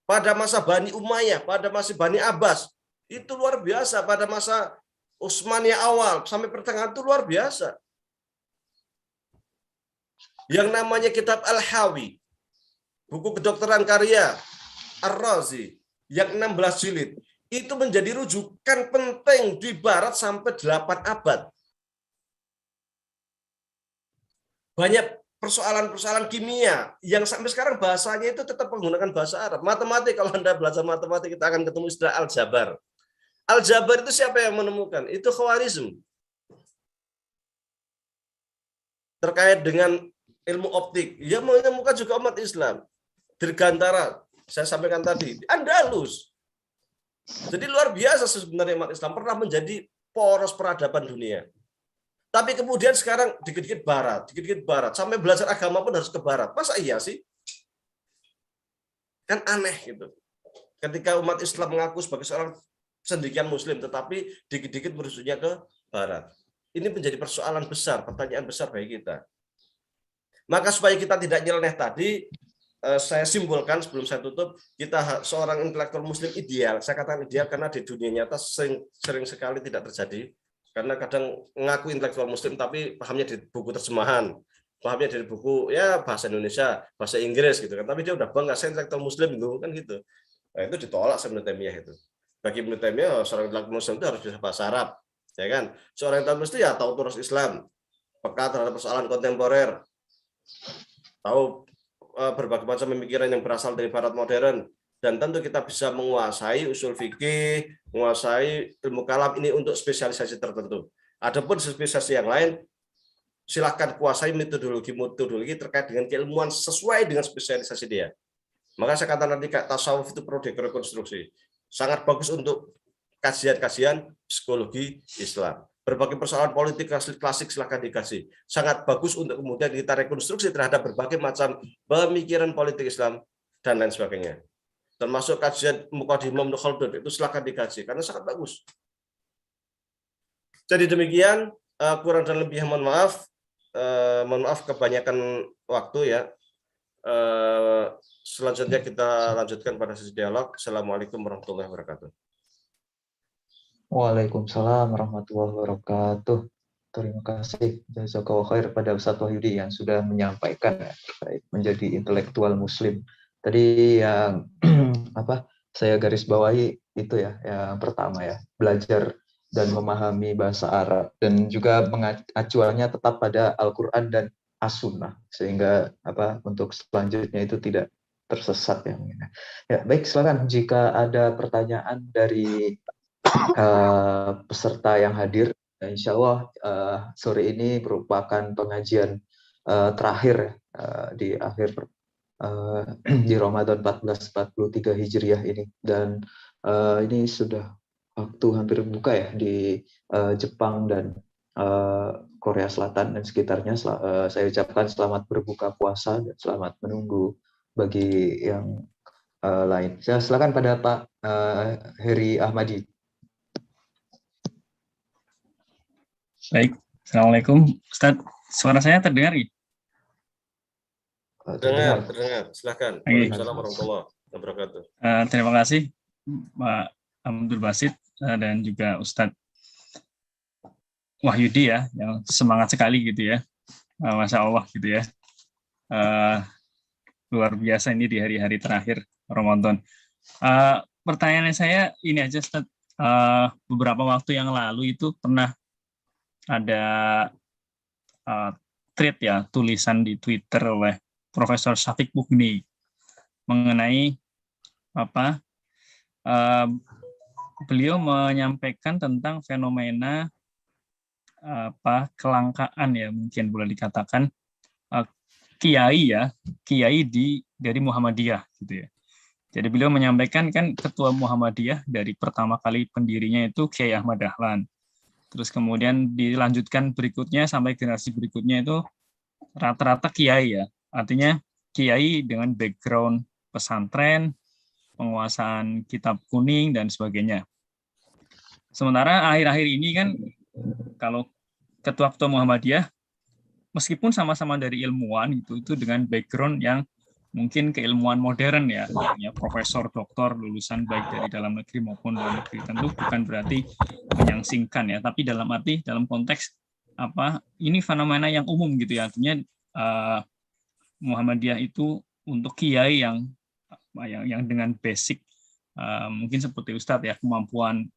Pada masa Bani Umayyah, pada masa Bani Abbas, itu luar biasa. Pada masa Utsmaniyah awal, sampai pertengahan itu luar biasa. Yang namanya kitab Al-Hawi, buku kedokteran karya Ar-Razi, yang 16 jilid, itu menjadi rujukan penting di Barat sampai 8 abad. Banyak persoalan-persoalan kimia yang sampai sekarang bahasanya itu tetap menggunakan bahasa Arab. Matematik, kalau Anda belajar matematik, kita akan ketemu istilah aljabar. Aljabar itu siapa yang menemukan? Itu Khawarizm. Terkait dengan ilmu optik, yang menemukan juga umat Islam. Dirgantara, saya sampaikan tadi, Andalus. Jadi luar biasa sebenarnya umat Islam pernah menjadi poros peradaban dunia. Tapi kemudian sekarang dikit-dikit Barat, sampai belajar agama pun harus ke Barat. Masa iya sih? Kan aneh gitu. Ketika umat Islam mengaku sebagai seorang cendekiawan Muslim, tetapi dikit-dikit merujuknya ke Barat. Ini menjadi persoalan besar, pertanyaan besar bagi kita. Maka supaya kita tidak nyeleneh tadi, saya simpulkan sebelum saya tutup, kita seorang intelektual Muslim ideal. Saya katakan ideal karena di dunia nyata sering sekali tidak terjadi. Karena kadang ngaku intelektual Muslim tapi pahamnya di buku terjemahan, pahamnya dari buku ya bahasa Indonesia, bahasa Inggris gitu kan. Tapi dia udah bangga saya intelektual Muslim gitu kan gitu. Nah, itu ditolak sama Ibnu Taimiyah itu. Bagi Ibnu Taimiyah seorang intelektual Muslim itu harus bisa bahasa Arab, ya kan? Seorang intelektual Muslim ya tahu terus Islam, peka terhadap persoalan kontemporer, tahu berbagai macam pemikiran yang berasal dari Barat modern, dan tentu kita bisa menguasai usul fikih, menguasai ilmu kalam ini untuk spesialisasi tertentu. Adapun spesialisasi yang lain, silakan kuasai metodologi terkait dengan keilmuan sesuai dengan spesialisasi dia. Maka saya katakan nanti tasawuf itu perlu direkonstruksi. Sangat bagus untuk kajian-kajian psikologi Islam. Berbagai persoalan politik klasik silahkan dikasih. Sangat bagus untuk kemudian kita rekonstruksi terhadap berbagai macam pemikiran politik Islam dan lain sebagainya. Termasuk kajian Muqaddimah Ibnu Khaldun itu silahkan dikaji karena sangat bagus. Jadi demikian, kurang dan lebih mohon maaf. Mohon maaf kebanyakan waktu ya. Selanjutnya kita lanjutkan pada sesi dialog. Assalamualaikum warahmatullahi wabarakatuh. Waalaikumsalam warahmatullahi wabarakatuh. Terima kasih jazakallahu khair pada Ustadz Wahyudi yang sudah menyampaikan terkait menjadi intelektual Muslim. Tadi yang saya garis bawahi itu ya, yang pertama ya, belajar dan memahami bahasa Arab dan juga acuannya tetap pada Al-Qur'an dan As-Sunnah sehingga untuk selanjutnya itu tidak tersesat ya. Ya, baik, silakan jika ada pertanyaan dari peserta yang hadir. Insya Allah sore ini merupakan pengajian terakhir di akhir di Ramadan 1443 Hijriah ini, dan ini sudah waktu hampir buka ya di Jepang dan Korea Selatan dan sekitarnya. Saya ucapkan selamat berbuka puasa dan selamat menunggu bagi yang lain. Saya silakan pada Pak Heri Ahmadi. Baik, Assalamualaikum Ustadz, suara saya terdengar? terdengar? Terdengar. Silakan. Oke. Waalaikumsalam warahmatullahi wabarakatuh. Terima kasih Pak Abdul Basit dan juga Ustadz Wahyudi ya, yang semangat sekali gitu ya, Masya Allah gitu ya. Luar biasa ini di hari-hari terakhir Ramadan. Pertanyaan saya ini aja, Ustadz. Beberapa waktu yang lalu itu pernah ada tweet ya, tulisan di Twitter oleh Profesor Syafiq Mugni mengenai apa? Beliau menyampaikan tentang fenomena kelangkaan ya, mungkin boleh dikatakan kiai dari Muhammadiyah gitu ya. Jadi beliau menyampaikan kan ketua Muhammadiyah dari pertama kali pendirinya itu Kiai Ahmad Dahlan. Terus kemudian dilanjutkan berikutnya sampai generasi berikutnya itu rata-rata kiai ya. Artinya kiai dengan background pesantren, penguasaan kitab kuning dan sebagainya. Sementara akhir-akhir ini kan kalau ketua-ketua Muhammadiyah meskipun sama-sama dari ilmuwan itu dengan background yang mungkin keilmuan modern ya, profesor, doktor, lulusan baik dari dalam negeri maupun luar negeri, tentu bukan berarti menyangsingkan ya, tapi dalam konteks ini fenomena yang umum gitu ya, artinya Muhammadiyah itu untuk kiai yang dengan basic mungkin seperti Ustadz ya, kemampuan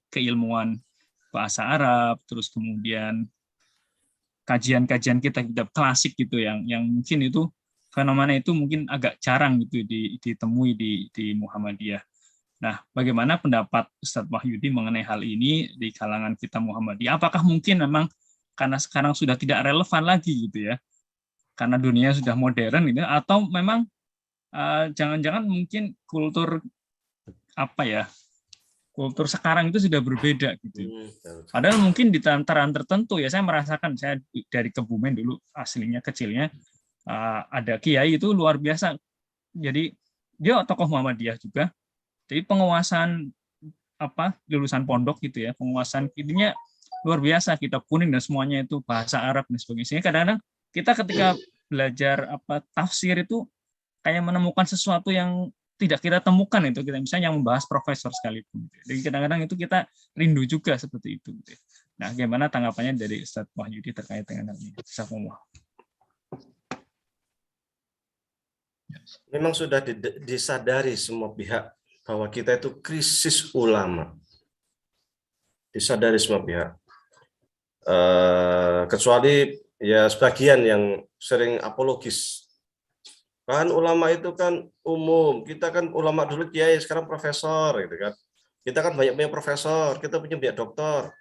keilmuan bahasa Arab, terus kemudian kajian-kajian kitab klasik gitu yang mungkin itu fenomena itu mungkin agak jarang gitu ditemui di Muhammadiyah. Nah, bagaimana pendapat Ustadz Wahyudi mengenai hal ini di kalangan kita Muhammadiyah? Apakah mungkin memang karena sekarang sudah tidak relevan lagi gitu ya? Karena dunia sudah modern gitu, atau memang jangan-jangan mungkin kultur kultur sekarang itu sudah berbeda gitu. Padahal mungkin di tataran tertentu ya, saya merasakan, saya dari Kebumen dulu aslinya kecilnya ada kiai itu luar biasa. Jadi dia tokoh Muhammadiyah juga. Jadi penguasaan lulusan pondok gitu ya, penguasaan intinya luar biasa, kitab kuning dan semuanya itu bahasa Arab dan sebagainya. Sehingga kadang-kadang kita ketika belajar tafsir itu kayak menemukan sesuatu yang tidak kita temukan itu, kita misalnya yang membahas profesor sekalipun. Jadi kadang-kadang itu kita rindu juga seperti itu. Nah, bagaimana tanggapannya dari Ustadz Wahyudi terkait dengan hal ini? Memang sudah disadari semua pihak bahwa kita itu krisis ulama. Disadari semua pihak. Kecuali ya sebagian yang sering apologis. Kan ulama itu kan umum, kita kan ulama dulu kiai, sekarang profesor gitu kan. Kita kan banyak profesor, kita punya banyak doktor.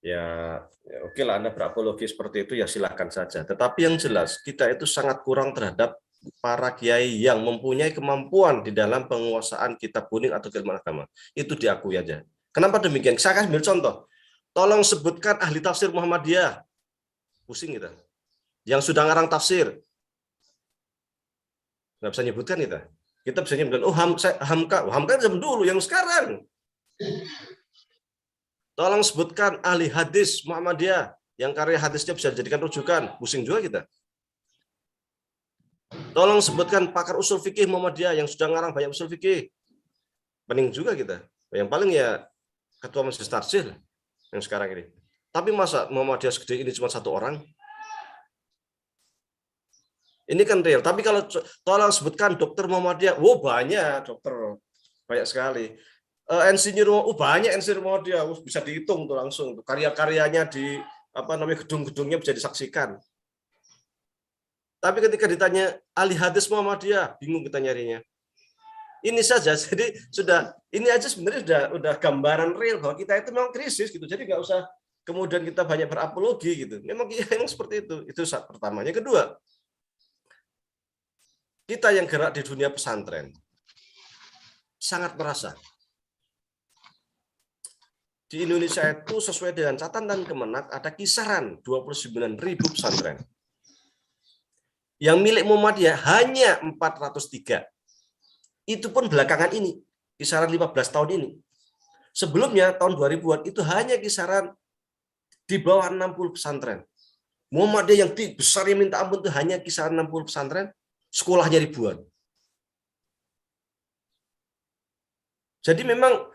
Ya oke lah, Anda berapologi seperti itu ya silakan saja. Tetapi yang jelas kita itu sangat kurang terhadap para kiai yang mempunyai kemampuan di dalam penguasaan kitab kuning atau ilmu agama. Itu diakui aja. Kenapa demikian? Saya kasih contoh. Tolong sebutkan ahli tafsir Muhammadiyah. Pusing kita. Yang sudah ngarang tafsir. Nggak bisa nyebutkan kita. Kita bisa nyebutkan, Hamka zaman dulu, yang sekarang. Tolong sebutkan ahli hadis Muhammadiyah yang karya hadisnya bisa dijadikan rujukan. Pusing juga kita. Tolong sebutkan pakar usul fikih Muhammadiyah yang sudah ngarang banyak usul fikih. Pening juga kita. Yang paling ya ketua majelis tarjih yang sekarang ini. Tapi masa Muhammadiyah segede ini cuma satu orang? Ini kan real. Tapi kalau tolong sebutkan dokter Muhammadiyah, banyak dokter, banyak sekali. Insinyur, banyak insinyur Muhammadiyah, bisa dihitung tuh langsung. Karya-karyanya di gedung-gedungnya bisa disaksikan. Tapi ketika ditanya ahli hadis Muhammadiyah, bingung kita nyarinya. Ini saja, jadi ini aja sebenarnya udah gambaran real bahwa kita itu memang krisis gitu. Jadi nggak usah kemudian kita banyak berapologi gitu. Memang seperti itu. Itu pertama. Yang kedua, kita yang gerak di dunia pesantren sangat merasa di Indonesia itu sesuai dengan catatan Kemenak ada kisaran 29.000 pesantren. Yang milik Muhammadiyah hanya 403. Itu pun belakangan ini, kisaran 15 tahun ini. Sebelumnya tahun 2000-an itu hanya kisaran di bawah 60 pesantren. Muhammadiyah yang besarnya minta ampun itu hanya kisaran 60 pesantren, sekolahnya ribuan. Jadi memang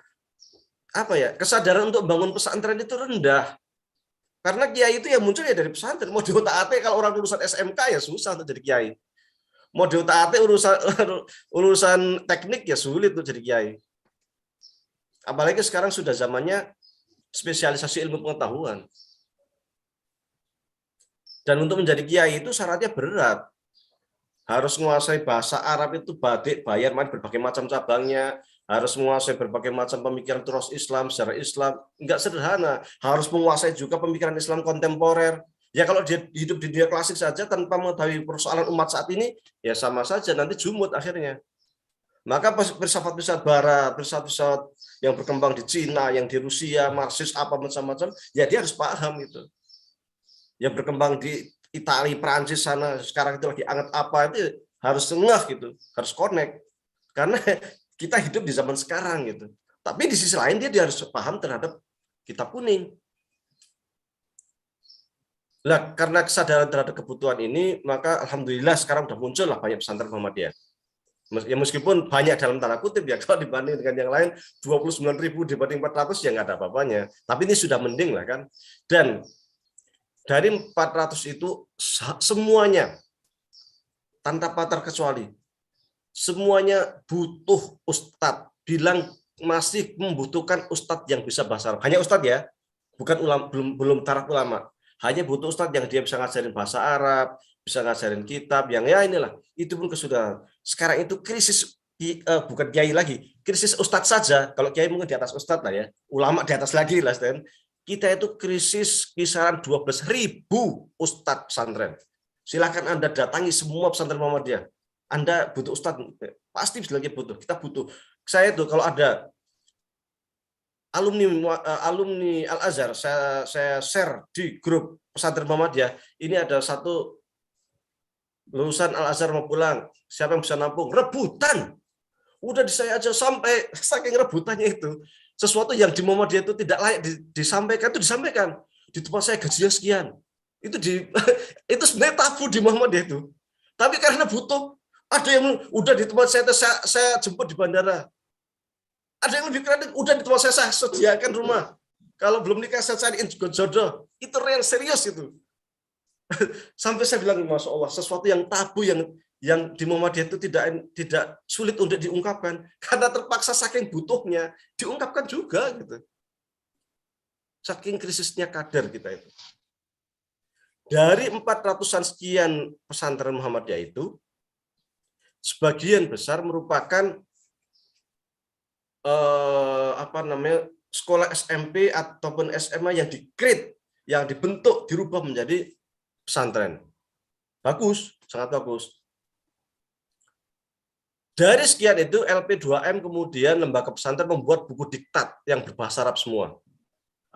kesadaran untuk bangun pesantren itu rendah. Karena kiai itu ya muncul ya dari pesantren. Mau diotak-atik kalau orang lulusan SMK ya susah untuk jadi kiai. Mau diotak-atik urusan teknik ya sulit untuk jadi kiai. Apalagi sekarang sudah zamannya spesialisasi ilmu pengetahuan. Dan untuk menjadi kiai itu syaratnya berat. Harus menguasai bahasa Arab itu badik, bayar, berbagai macam cabangnya. Harus menguasai berbagai macam pemikiran terus Islam, sejarah Islam. Enggak sederhana. Harus menguasai juga pemikiran Islam kontemporer. Ya kalau dia hidup di dunia klasik saja tanpa mengetahui persoalan umat saat ini, ya sama saja, nanti jumut akhirnya. Maka filsafat-filsafat Barat, filsafat yang berkembang di Cina, yang di Rusia, Marxis, apa macam-macam, ya dia harus paham itu. Yang berkembang di Italia, Prancis sana, sekarang itu lagi anget apa, itu harus ngeh gitu, harus connect. Karena kita hidup di zaman sekarang gitu. Tapi di sisi lain dia harus paham terhadap kitab kuning. Nah, karena kesadaran terhadap kebutuhan ini, maka alhamdulillah sekarang sudah muncul lah banyak pesantren Muhammadiyah. Ya meskipun banyak dalam tanda kutip ya, kalau dibanding dengan yang lain 29.000 dibanding 400 ya nggak ada apa-apanya. Tapi ini sudah mending lah kan. Dan dari 400 itu semuanya tanpa terkecuali semuanya butuh ustadz. Bilang masih membutuhkan ustadz yang bisa bahasa Arab. Hanya ustadz ya, bukan belum taraf ulama. Hanya butuh ustadz yang dia bisa ngajarin bahasa Arab, bisa ngajarin kitab, yang ya inilah. Itu pun kesudahan. Sekarang itu krisis bukan kiai lagi, krisis ustadz saja. Kalau kiai mungkin di atas ustadz lah ya, ulama di atas lagi lah. Kita itu krisis kisaran 12.000 ustadz pesantren. Silakan Anda datangi semua pesantren Muhammadiyah. Anda butuh ustadz, pasti lagi butuh. Kita butuh. Saya tuh kalau ada alumni Al-Azhar, saya share di grup pesantren Muhammadiyah. Ini ada satu lulusan Al-Azhar mau pulang. Siapa yang bisa nampung? Rebutan. Udah saya aja sampai saking rebutannya itu. Sesuatu yang di Muhammadiyah itu tidak layak disampaikan itu disampaikan. Di tempat saya gajinya sekian. Itu itu sebenarnya tabu di Muhammadiyah itu. Tapi karena butuh, ada yang udah di tempat saya jemput di bandara. Ada yang lebih keren, udah di tempat saya sediakan rumah. Kalau belum nikah saya cariin jodoh. Itu real serius itu. Sampai saya bilang, Masya Allah, sesuatu yang tabu yang di Muhammadiyah itu tidak sulit untuk diungkapkan karena terpaksa saking butuhnya diungkapkan juga gitu. Saking krisisnya kader kita itu. Dari 400-an sekian pesantren Muhammadiyah itu, sebagian besar merupakan sekolah SMP ataupun SMA yang di-create, yang dibentuk, dirubah menjadi pesantren. Bagus, sangat bagus. Dari sekian itu LP2M kemudian lembaga pesantren membuat buku diktat yang berbahasa Arab semua.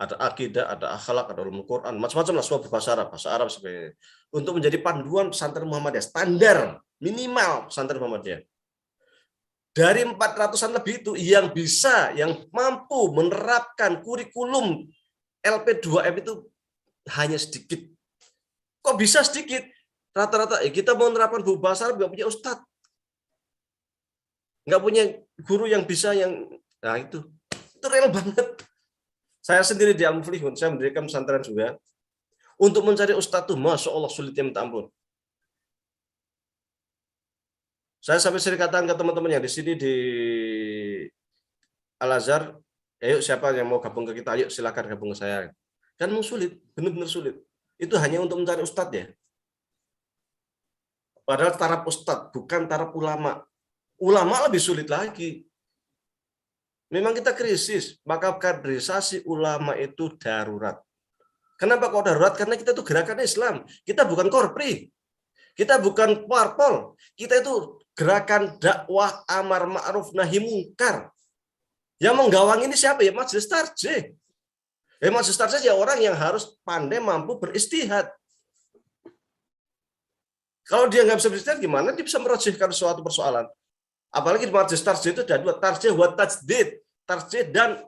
Ada akidah, ada akhlak, ada ulumul Quran, macam-macam lah, semua berbahasa Arab, bahasa Arab sebagainya. Untuk menjadi panduan pesantren Muhammadiyah, standar minimal pesantren Muhammadiyah. Dari 400-an lebih itu yang mampu menerapkan kurikulum LP2M itu hanya sedikit. Kok bisa sedikit? Rata-rata kita mau menerapkan buku bahasa Arab nggak punya ustadz. Nggak punya guru yang bisa nah itu real banget. Saya sendiri di Al-Muflihun, saya mendirikan pesantren juga. Untuk mencari ustadz tuh, Masya Allah sulitnya minta ampun. Saya sampai sering katakan ke teman-teman yang di sini di Al-Azhar, ayo siapa yang mau gabung ke kita, ayo silakan gabung ke saya. Kan mau sulit, benar-benar sulit. Itu hanya untuk mencari ustadz ya. Padahal taraf ustadz, bukan taraf ulama. Ulama lebih sulit lagi. Memang kita krisis, maka kaderisasi ulama itu darurat. Kenapa kok darurat? Karena kita itu gerakan Islam. Kita bukan korpri. Kita bukan parpol. Kita itu gerakan dakwah amar ma'ruf nahi mungkar. Yang menggawang ini siapa ya? Majelis Tarjih. Majelis Tarjih ya orang yang harus pandai mampu beristihad. Kalau dia nggak bisa beristihad gimana? Dia bisa merojihkan suatu persoalan. Apalagi di majelis tarjih itu ada dua, tarjih wa tajdid, tarjih dan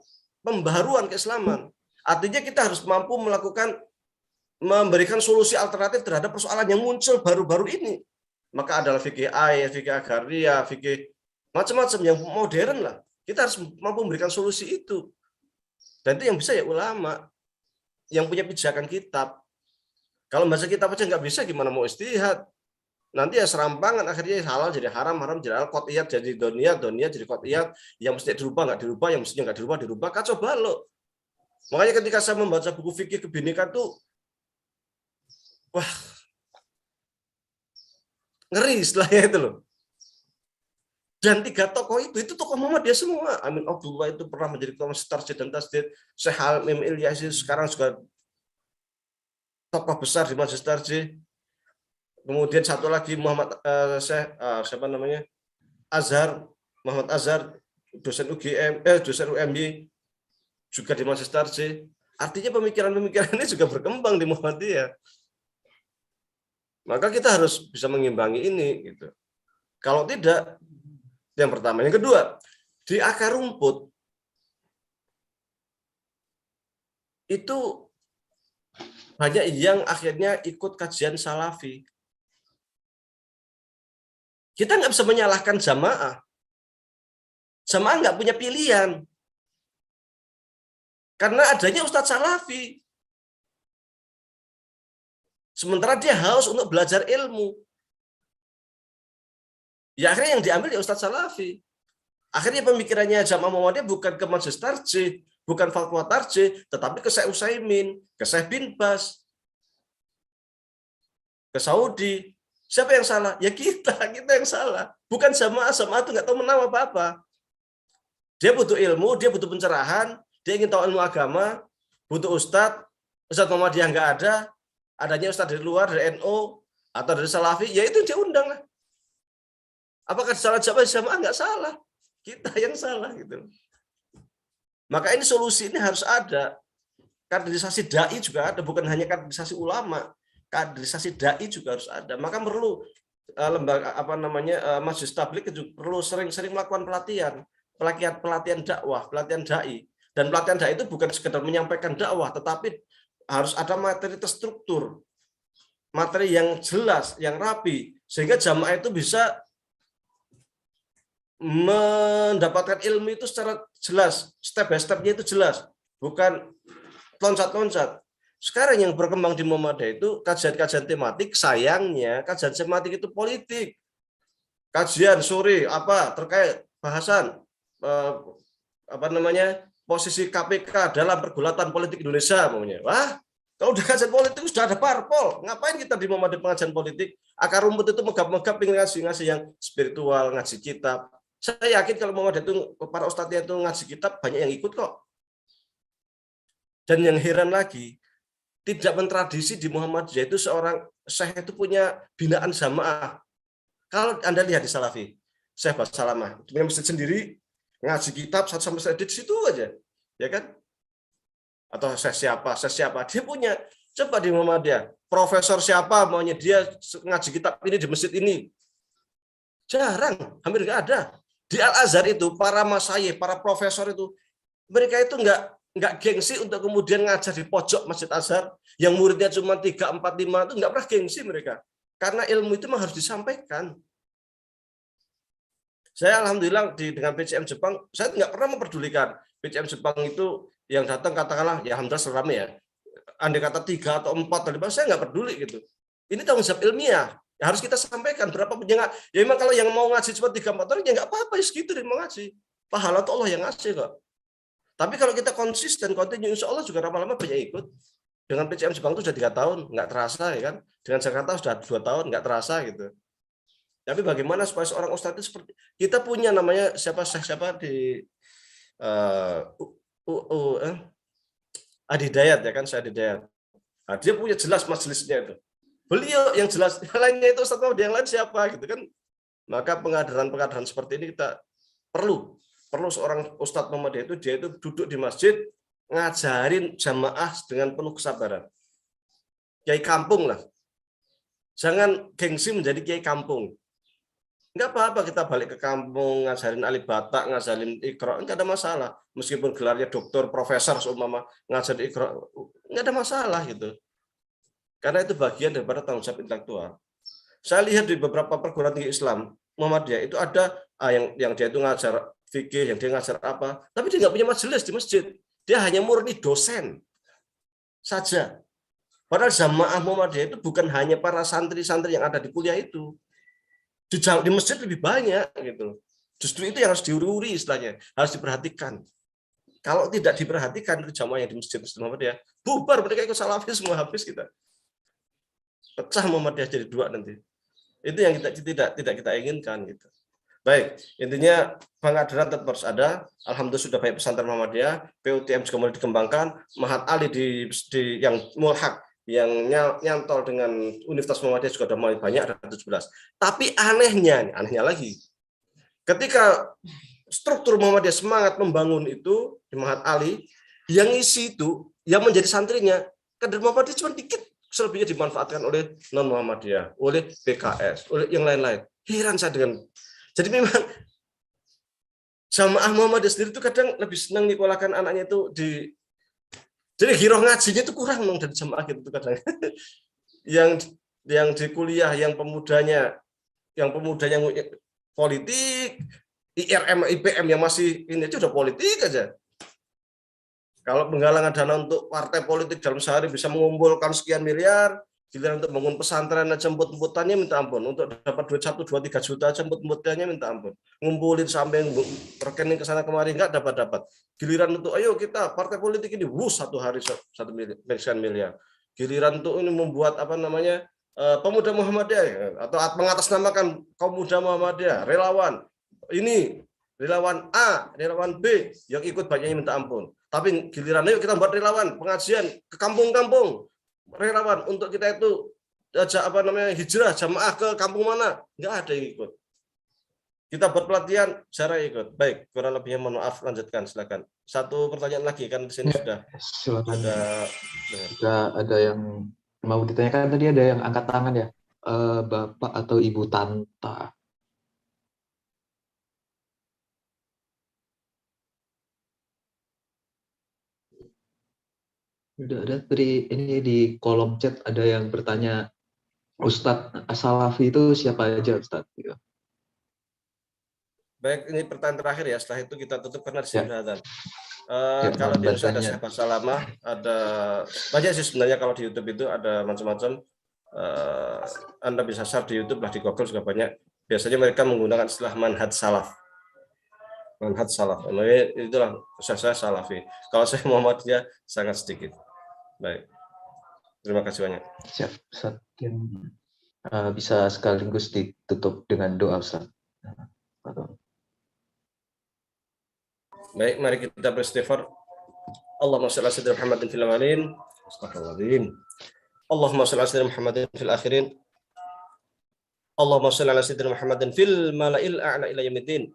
pembaharuan keislaman. Artinya kita harus mampu melakukan memberikan solusi alternatif terhadap persoalan yang muncul baru-baru ini. Maka adalah fikih ayat, fikih agraria, fikih macam-macam yang modern lah. Kita harus mampu memberikan solusi itu. Dan itu yang bisa ya ulama, yang punya pijakan kitab. Kalau baca kitab aja nggak bisa, gimana mau ijtihad? Nanti ya serampangan, akhirnya halal jadi haram, haram jadi halal, qot'iyat jadi doniyat, doniyat jadi qot'iyat, yang mestinya dirubah nggak dirubah, yang mestinya nggak dirubah dirubah, kacau balau. Makanya ketika saya membaca buku fikih kebinekaan tuh, wah, ngeri istilahnya itu loh. Dan 3 tokoh itu tokoh Muhammadiyah semua. Amin Abdullah itu pernah menjadi ketua Starjid dan Tasdid. Syekh Halim Ilyasi sekarang juga tokoh besar di Majelis Tarjih. Kemudian satu lagi Muhammad siapa namanya? Muhammad Azhar, dosen UGM, dosen UMY juga di Majelis Tarjih. Artinya pemikiran-pemikiran ini juga berkembang di Muhammadiyah. Maka kita harus bisa mengimbangi ini gitu. Kalau tidak, yang pertama, yang kedua, di akar rumput itu banyak yang akhirnya ikut kajian salafi. Kita nggak bisa menyalahkan jamaah. Jamaah nggak punya pilihan. Karena adanya Ustadz Salafi. Sementara dia haus untuk belajar ilmu. Ya akhirnya yang diambil ya Ustadz Salafi. Akhirnya pemikirannya jamaah Muhammadiyah bukan ke Majelis Tarjih, bukan Fatwa Tarjih, tetapi ke Syekh Utsaimin, ke Syekh bin Baz, ke Saudi. Siapa yang salah? Ya kita yang salah. Bukan jamaah itu nggak tahu menang apa-apa. Dia butuh ilmu, dia butuh pencerahan, dia ingin tahu ilmu agama, butuh Ustadz Muhammadiyah nggak ada, adanya Ustadz dari luar, dari NU, atau dari Salafi, ya itu dia undang lah. Apakah salah jamaah? Nggak salah. Kita yang salah gitu. Maka ini solusi ini harus ada. Kaderisasi dai juga ada, bukan hanya kaderisasi ulama. Kaderisasi dai juga harus ada. Maka perlu lembaga Majelis Tabligh perlu sering-sering melakukan pelatihan dakwah, pelatihan dai. Dan pelatihan dai itu bukan sekedar menyampaikan dakwah, tetapi harus ada materi terstruktur, materi yang jelas, yang rapi, sehingga jamaah itu bisa mendapatkan ilmu itu secara jelas, step by step-nya itu jelas, bukan loncat-loncat. Sekarang yang berkembang di Muhammadiyah itu kajian-kajian tematik, sayangnya kajian tematik itu politik. Kajian sore terkait bahasan posisi KPK dalam pergulatan politik Indonesia maunya. Wah, kalau udah kajian politik sudah ada parpol, ngapain kita di Muhammadiyah pengajian politik? Akar rumput itu megap-megap pengen ngasih yang spiritual, ngaji kitab. Saya yakin kalau Muhammadiyah itu para ustadznya itu ngaji kitab banyak yang ikut kok. Dan yang heran lagi, tidak mentradisi di Muhammadiyah itu seorang syekh itu punya binaan jamaah. Kalau Anda lihat di Salafi, Syekh Basalamah punya masjid sendiri, ngaji kitab 1 sampai 3 di situ aja, ya kan? Atau syekh siapa, dia punya. Coba di Muhammadiyah, profesor siapa maunya dia ngaji kitab ini di masjid ini. Jarang, hampir nggak ada. Di Al-Azhar itu para masyayikh, para profesor itu mereka itu nggak gengsi untuk kemudian ngajar di pojok Masjid Azhar yang muridnya cuma 3, 4, 5 itu nggak pernah gengsi mereka. Karena ilmu itu memang harus disampaikan. Saya alhamdulillah dengan PCM Jepang, saya nggak pernah memperdulikan PCM Jepang itu yang datang katakanlah ya alhamdulillah serame ya. Andai kata 3 atau 4 atau 5, saya nggak peduli gitu. Ini tanggung jawab ilmiah. Ya, harus kita sampaikan berapa penyengat. Ya memang kalau yang mau ngaji cuma 3, 4 orang ya nggak apa-apa, ya segitu dia mau ngaji. Pahala tuh Allah yang ngasih kok. Tapi kalau kita konsisten, kontinu, insya Allah juga lama-lama banyak ikut. Dengan PCM Jepang itu sudah 3 tahun, nggak terasa ya kan. Dengan Jakarta sudah 2 tahun, nggak terasa gitu. Tapi bagaimana supaya seorang ustadz itu seperti kita punya namanya siapa di Adi Dayat ya kan, saya Adi Dayat. Nah, dia punya jelas majelisnya itu. Beliau yang jelas, lainnya itu ustadz yang lain siapa gitu kan. Maka pengadaran seperti ini kita perlu seorang ustadz Muhammadiyah itu dia itu duduk di masjid ngajarin jamaah dengan penuh kesabaran. Kiai kampung lah. Jangan gengsi menjadi kiai kampung. Enggak apa-apa kita balik ke kampung ngajarin alif bata, ngajarin iqra, enggak ada masalah. Meskipun gelarnya doktor, profesor seumpama ngajarin iqra, enggak ada masalah gitu. karena itu bagian daripada tanggung jawab intelektual. Saya lihat di beberapa perguruan tinggi Islam Muhammadiyah itu ada yang dia itu ngajar fikih, yang dia ngajar apa, tapi dia nggak punya majelis di masjid. Dia hanya murni dosen saja. Padahal jamaah Muhammadiyah itu bukan hanya para santri-santri yang ada di kuliah itu. Di masjid lebih banyak gitu. Justru itu yang harus diururi istilahnya, harus diperhatikan. Kalau tidak diperhatikan itu jamaah yang di masjid Muhammadiyah, bubar mereka ikut salafi semua habis kita. Pecah Muhammadiyah jadi dua nanti. Itu yang kita tidak kita inginkan gitu. Baik, intinya pengadilan tetap harus ada. Alhamdulillah sudah banyak pesantren Muhammadiyah, PUTM juga mulai dikembangkan, Mahat Ali di yang mulhak yang nyantol dengan Universitas Muhammadiyah juga sudah mulai banyak, ada 17. Tapi anehnya lagi, ketika struktur Muhammadiyah semangat membangun itu di Mahat Ali, yang isi itu, yang menjadi santrinya, kader Muhammadiyah cuma dikit, selebihnya dimanfaatkan oleh non Muhammadiyah, oleh PKS, oleh yang lain-lain. Heran saya dengan. Jadi memang jamaah Muhammadiyah sendiri itu kadang lebih senang nyekolahkan anaknya itu jadi giroh ngajinya itu kurang dong dari jamaah gitu kadang. yang di kuliah yang pemudanya politik, IRM, IPM yang masih ini aja udah politik aja. Kalau penggalangan dana untuk partai politik dalam sehari bisa mengumpulkan sekian miliar, giliran untuk bangun pesantren aja emput-emputannya minta ampun. Untuk dapat duit 1, 2, 3 juta aja emput-emputannya minta ampun. Ngumpulin sampai rekening ke sana kemari nggak dapat. Giliran untuk ayo kita partai politik ini satu hari 1 miliar. Giliran untuk ini membuat pemuda Muhammadiyah atau mengatasnamakan kaum muda Muhammadiyah, relawan. Ini relawan A, relawan B yang ikut banyaknya minta ampun. Tapi giliran ayo kita buat relawan pengajian ke kampung-kampung. Relawan untuk kita itu hijrah jamaah ke kampung mana, nggak ada yang ikut. Kita buat pelatihan, cara ikut. Baik, kurang lebihnya mohon maaf, lanjutkan silakan. Satu pertanyaan lagi kan di sini sudah. Silakan. Ada yang mau ditanyakan tadi, ada yang angkat tangan ya, Bapak atau Ibu Tanta. Udah ada tadi ini di kolom chat ada yang bertanya, Ustadz Salafi itu siapa aja Ustadz? Baik, ini pertanyaan terakhir ya. Setelah itu kita tutup karena di sini ada. Kalau di Indonesia ada Syekh Basalamah, ada banyak sih sebenarnya. Kalau di YouTube itu ada macam-macam. Anda bisa search di YouTube lah, di Google juga banyak. Biasanya mereka menggunakan istilah manhaj salaf. Manhaj salaf. Itulah saya Salafi. Kalau saya Muhammadiyah sangat sedikit. Baik. Terima kasih banyak. Siap. Bisa sekaligus ditutup dengan doa Ustaz. Baik, mari kita beristighfar. Allahumma shalli ala sayyidina Muhammadin fil awwalin. Astagfirullahaladzim. Allahumma shalli ala sayyidina Muhammadin fil akhirin. Allahumma shalli ala sayyidina Muhammadin fil mala'il a'la ila yaumiddin.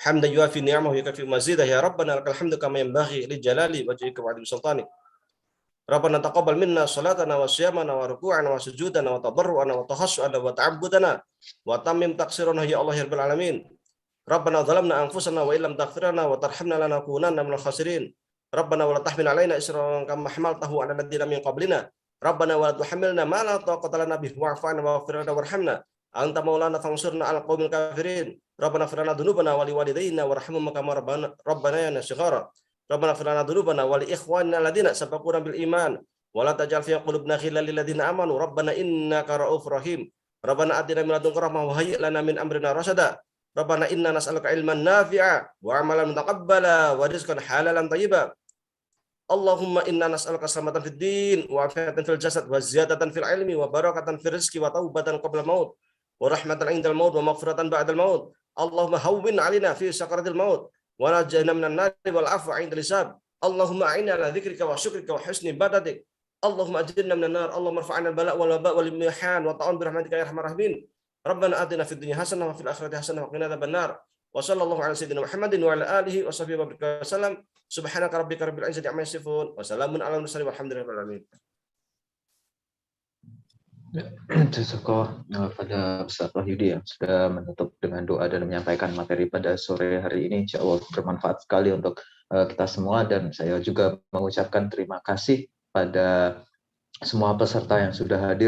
Hamdan yuafi ni'amahu wa yukafi mazidah ya Rabbana lakal hamdu kama yanbaghi li jalali wajhika wa 'azimi sultanik. Rabbana taqabbal minna salatana wa siyamana wa ruku'ana wa sujudana wa tadarru'ana wa tahassu'ana wa ta'abbudana wa tammim taqsirana ya Allah ya rabbal alamin. Rabbana zalamna anfusana wa illam taghfir lana wa tarhamna lanakunanna minal khasirin. Rabbana wa la tahmil alaina isran kama hamaltahu 'ala alladziina min qablina. Rabbana wa la tuhammilna ma la taqata lana bihi wa'fu 'anna waghfir lana warhamna. Anta maulana fansurna 'alal qaumil kafirin. Rabbana ighfir lana dzunubana wa liwalidayna warhamhum kama rabbana ya shighara. Rabbana ighfir lana dzunubana wa li ikhwanina alladziina sabaquna bil iman wa la taj'al fi qulubina ghillan lil ladziina amanu. Rabbana innaka ra'ufur rahim. Rabbana atina min ladunka rahmah wa hayyi' lana min amrina rasada. Rabbana inna nas'aluka ilman nafi'a wa 'amalan mutaqabbala wa rizqan halalan thayyiban. Allahumma inna nas'aluka salamatan fid din wa 'afiyatan fil jasad wa ziyadatan fil ilmi wa barakatan fil rizqi wa taubatan qabla maut wa rahmatan 'indal maut wa maghfiratan ba'dal maut. Allahumma hawwin 'alaina fi sakaratil maut wa najjina minan nari wal 'afwa 'indal hisab. Allahumma a'inna 'ala dzikrika wa syukrika wa husni ibadatik. Allahumma ajirna minan nar. Allahumma irfa'na al-bala' wal waba' wal mihan wa ta'an bi rahmatika ya arhamar rahimin. Rabbana atina fid dunya hasanah wa fil akhirati hasanah wa qina adzabannar. Wa sallallahu ala sayyidina Muhammadin wa ala alihi wa sahbihi wa sallam. Subhanaka rabbika rabbil izzati amma yasifun wa salamun alal mursalin walhamdulillahi rabbil alamin. Jazakallah pada Ustaz Wahyudi yang sudah menutup dengan doa dan menyampaikan materi pada sore hari ini. Insya Allah bermanfaat sekali untuk kita semua, dan saya juga mengucapkan terima kasih pada semua peserta yang sudah hadir